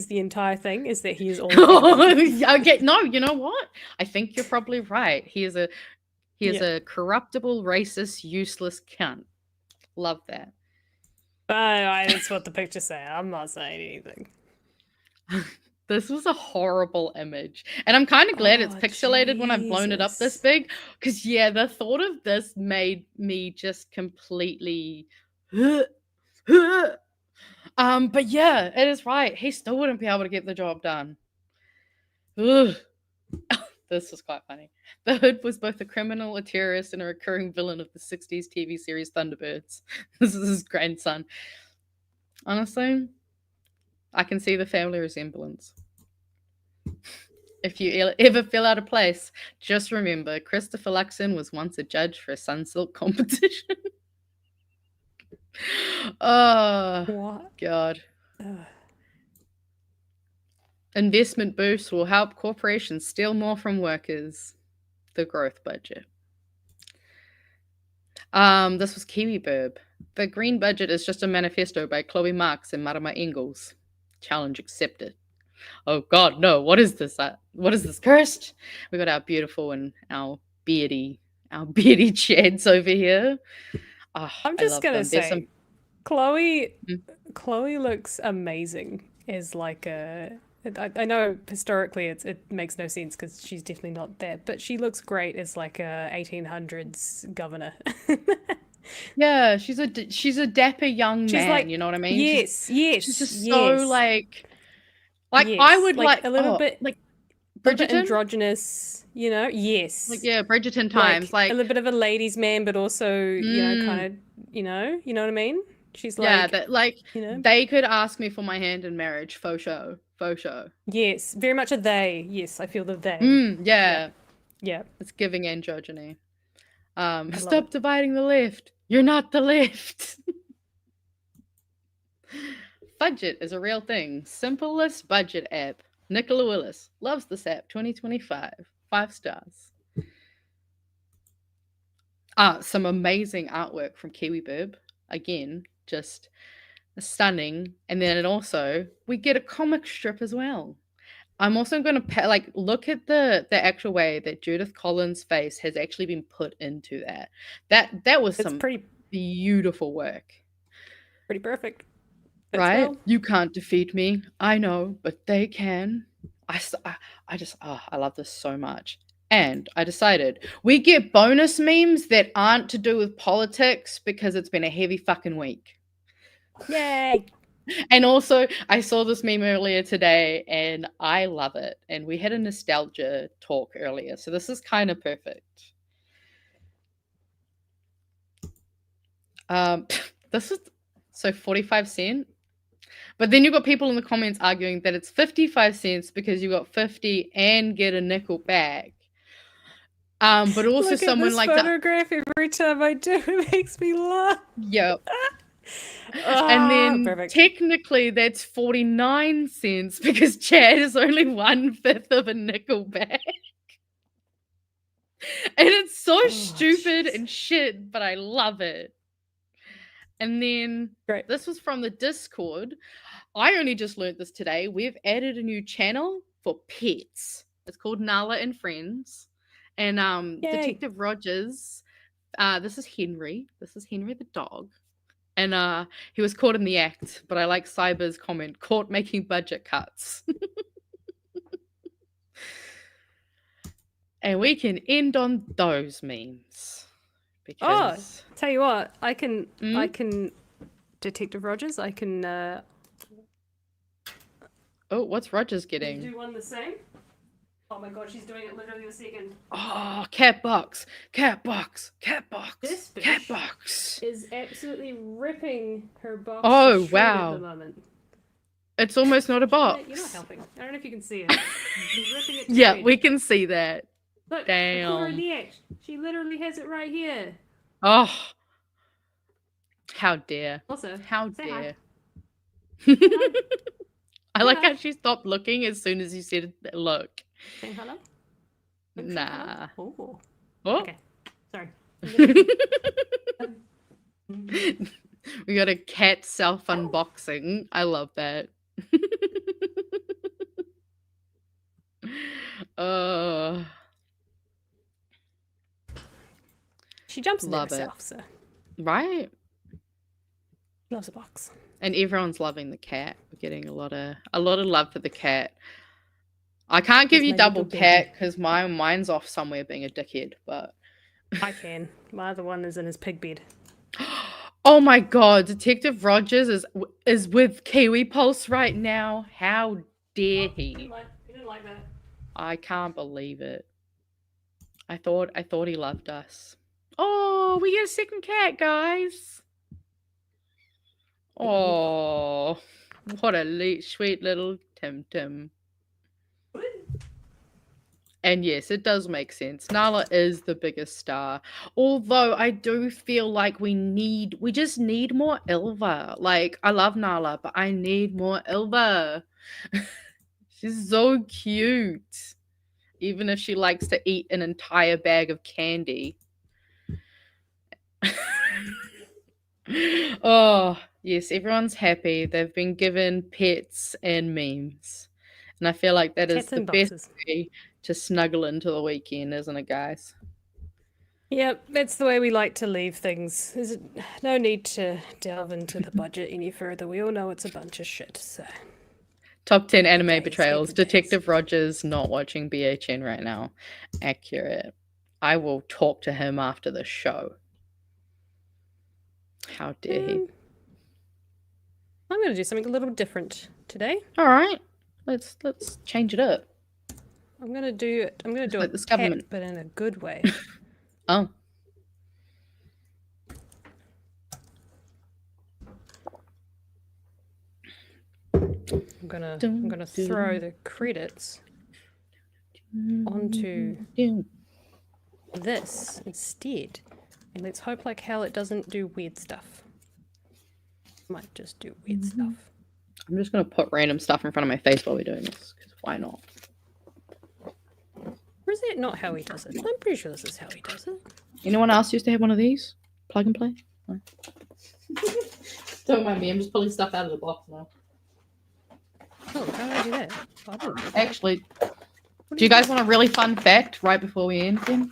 the entire thing is that he is all. Okay, no, you know what? I think you're probably right. He is a corruptible, racist, useless cunt. Love that. That's what the pictures say. I'm not saying anything. This was a horrible image. And I'm kind of glad it's pixelated when I've blown it up this big. Because, yeah, the thought of this made me just completely... But yeah, it is right. He still wouldn't be able to get the job done. Ugh. This was quite funny. The Hood was both a criminal, a terrorist, and a recurring villain of the 60s TV series Thunderbirds. This is his grandson. Honestly, I can see the family resemblance. If you ever feel out of place, just remember Christopher Luxon was once a judge for a Sunsilk competition. Oh, what? God. Investment boosts will help corporations steal more from workers. The growth budget. This was Kiwi Burb. The green budget is just a manifesto by Chloe Marx and Marama Engels. Challenge accepted. Oh God, no! What is this? What is this? Cursed? We got our beautiful and our beardy chads over here. Oh, I'm just gonna say, Chloe looks amazing. Is like a. I know historically it makes no sense because she's definitely not there, but she looks great as like a 1800s governor. Yeah, she's a dapper young man. Like, you know what I mean? Yes, she's just so like yes. I would like a little bit like Bridgerton, androgynous, you know? Yes, like Bridgerton times, like a little bit of a ladies' man, but also you know, kind of you know what I mean? She's like that like you know, they could ask me for my hand in marriage, faux show. Yes, very much a they. Yes, I feel the they. Yeah. It's giving androgyny. Stop dividing the left. You're not the left. Budget is a real thing. Simplest budget app. Nicola Willis loves this app. 2025. 5 stars. Some amazing artwork from Kiwi Burb. Again, just stunning. And then also we get a comic strip as well. I'm also going to look at the actual way that Judith Collins' face has actually been put into that. That was some pretty beautiful work. Pretty perfect. Right? Well. You can't defeat me. I know, but they can. I love this so much. And I decided we get bonus memes that aren't to do with politics because it's been a heavy fucking week. Yay! And also, I saw this meme earlier today, and I love it. And we had a nostalgia talk earlier, so this is kind of perfect. This is so 45 cents. But then you got people in the comments arguing that it's 55 cents because you got 50 and get a nickel back. But also look someone at this like photograph every time I do, it makes me laugh. Yep. And then technically that's 49 cents because Chad is only 1/5 of a nickel back. And it's so stupid and shit, but I love it. And then this was from the Discord. I only just learned this today. We've added a new channel for pets. It's called Nala and Friends. And Detective Rogers, this is Henry. This is Henry the dog. And he was caught in the act, but I like Cyber's comment, caught making budget cuts. And we can end on those memes. Because... tell you what, I can Detective Rogers, I can Oh, what's Rogers getting? do one the same. Oh my god, she's doing it literally a second. Oh, cat box. This cat box is absolutely ripping her box. Oh wow! At the moment. It's almost not a box. You're not helping. I don't know if you can see it. She's ripping it. Yeah, we can see that. Look, I put her Damn. in the act. She literally has it right here. Oh, how dare. Also, How say hi. dare. Hi. I like Hi. how she stopped looking as soon as you said look. Saying hello? Look, say Nah. hello? Oh. Oh. Okay. Sorry. We got a cat self unboxing. I love that. She jumps in there Love it. herself, so Right? loves a box. And everyone's loving the cat. We're getting a lot of love for the cat. I can't give He's you my double little cat baby. because mine's off somewhere being a dickhead, but I can. My other one is in his pig bed. oh my god, Detective Rogers is with Kiwi Pulse right now. How dare he? He didn't like that. I can't believe it. I thought he loved us. Oh, we get a second cat, guys. Oh, what a sweet little Tim. And yes, it does make sense. Nala is the biggest star. Although I do feel like we just need more Ilva. Like, I love Nala, but I need more Ilva. She's so cute. Even if she likes to eat an entire bag of candy. Oh, yes, everyone's happy. They've been given pets and memes. And I feel like that is Cats the and best boxes. way to snuggle into the weekend, isn't it, guys? Yep, that's the way we like to leave things. There's no need to delve into the budget any further. We all know it's a bunch of shit, so. Top 10 anime Days, betrayals. happy days. Detective Rogers not watching BHN right now. Accurate. I will talk to him after the show. How dare he? I'm going to do something a little different today. All right. Let's change it up. I'm going to do like a this cat, government. but in a good way. Oh. I'm gonna throw the credits onto this instead, and let's hope like hell it doesn't do weird stuff. Might just do weird stuff. I'm just going to put random stuff in front of my face while we're doing this, because why not? Or is that not how he does it? I'm pretty sure this is how he does it. Anyone else used to have one of these? Plug and play? No. Don't mind me, I'm just pulling stuff out of the box now. Oh, how do I do that? Oh, I didn't do that. Actually, do you guys want a really fun fact right before we end then?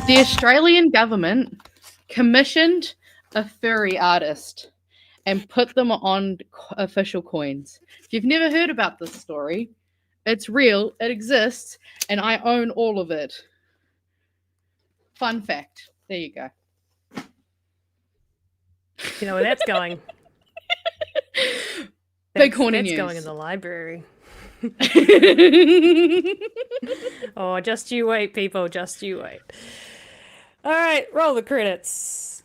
The Australian government commissioned a furry artist and put them on official coins. If you've never heard about this story, it's real, it exists, and I own all of it. Fun fact. There you go. You know where that's going? Big horny That's news. going in the library. Oh, just you wait, people. Just you wait. All right, roll the credits.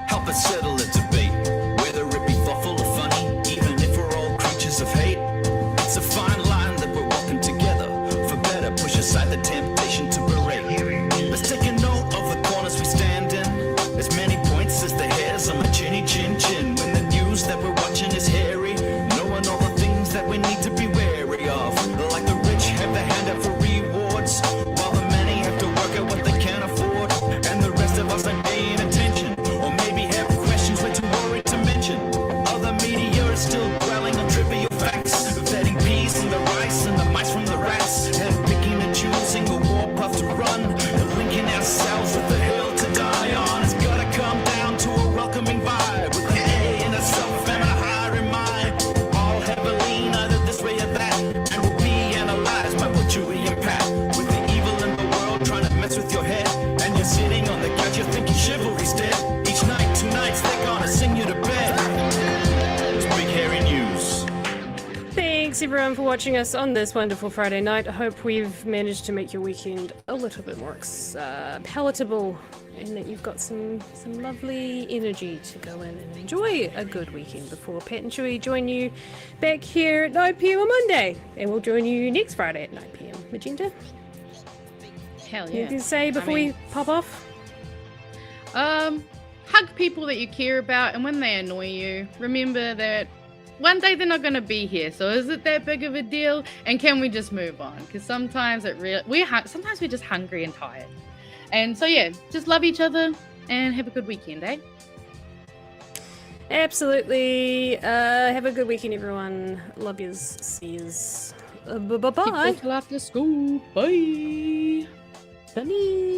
Help us settle a debate, whether it be thoughtful or funny, even if we're all creatures of hate. It's a fine line that we're walking together. For better, push aside the temptation to berate. Let's take a note of the corners we stand in. As many points as the hairs on my chinny chin chin. When the news that we're watching is hairy, knowing all the things that we Thanks everyone for watching us on this wonderful Friday night. I hope we've managed to make your weekend a little bit more palatable, and that you've got some lovely energy to go in and enjoy a good weekend before Pat and Chewie join you back here at 9 p.m. on Monday, and we'll join you next Friday at 9 p.m. Magenta, Hell yeah. anything to say before we pop off? Hug people that you care about, and when they annoy you, remember that one day they're not going to be here. So is it that big of a deal? And can we just move on? Because sometimes sometimes we're just hungry and tired. And so yeah, just love each other and have a good weekend, eh? Absolutely. Have a good weekend, everyone. Love yous. See yous. Bye-bye. Keep after school. Bye. Bye.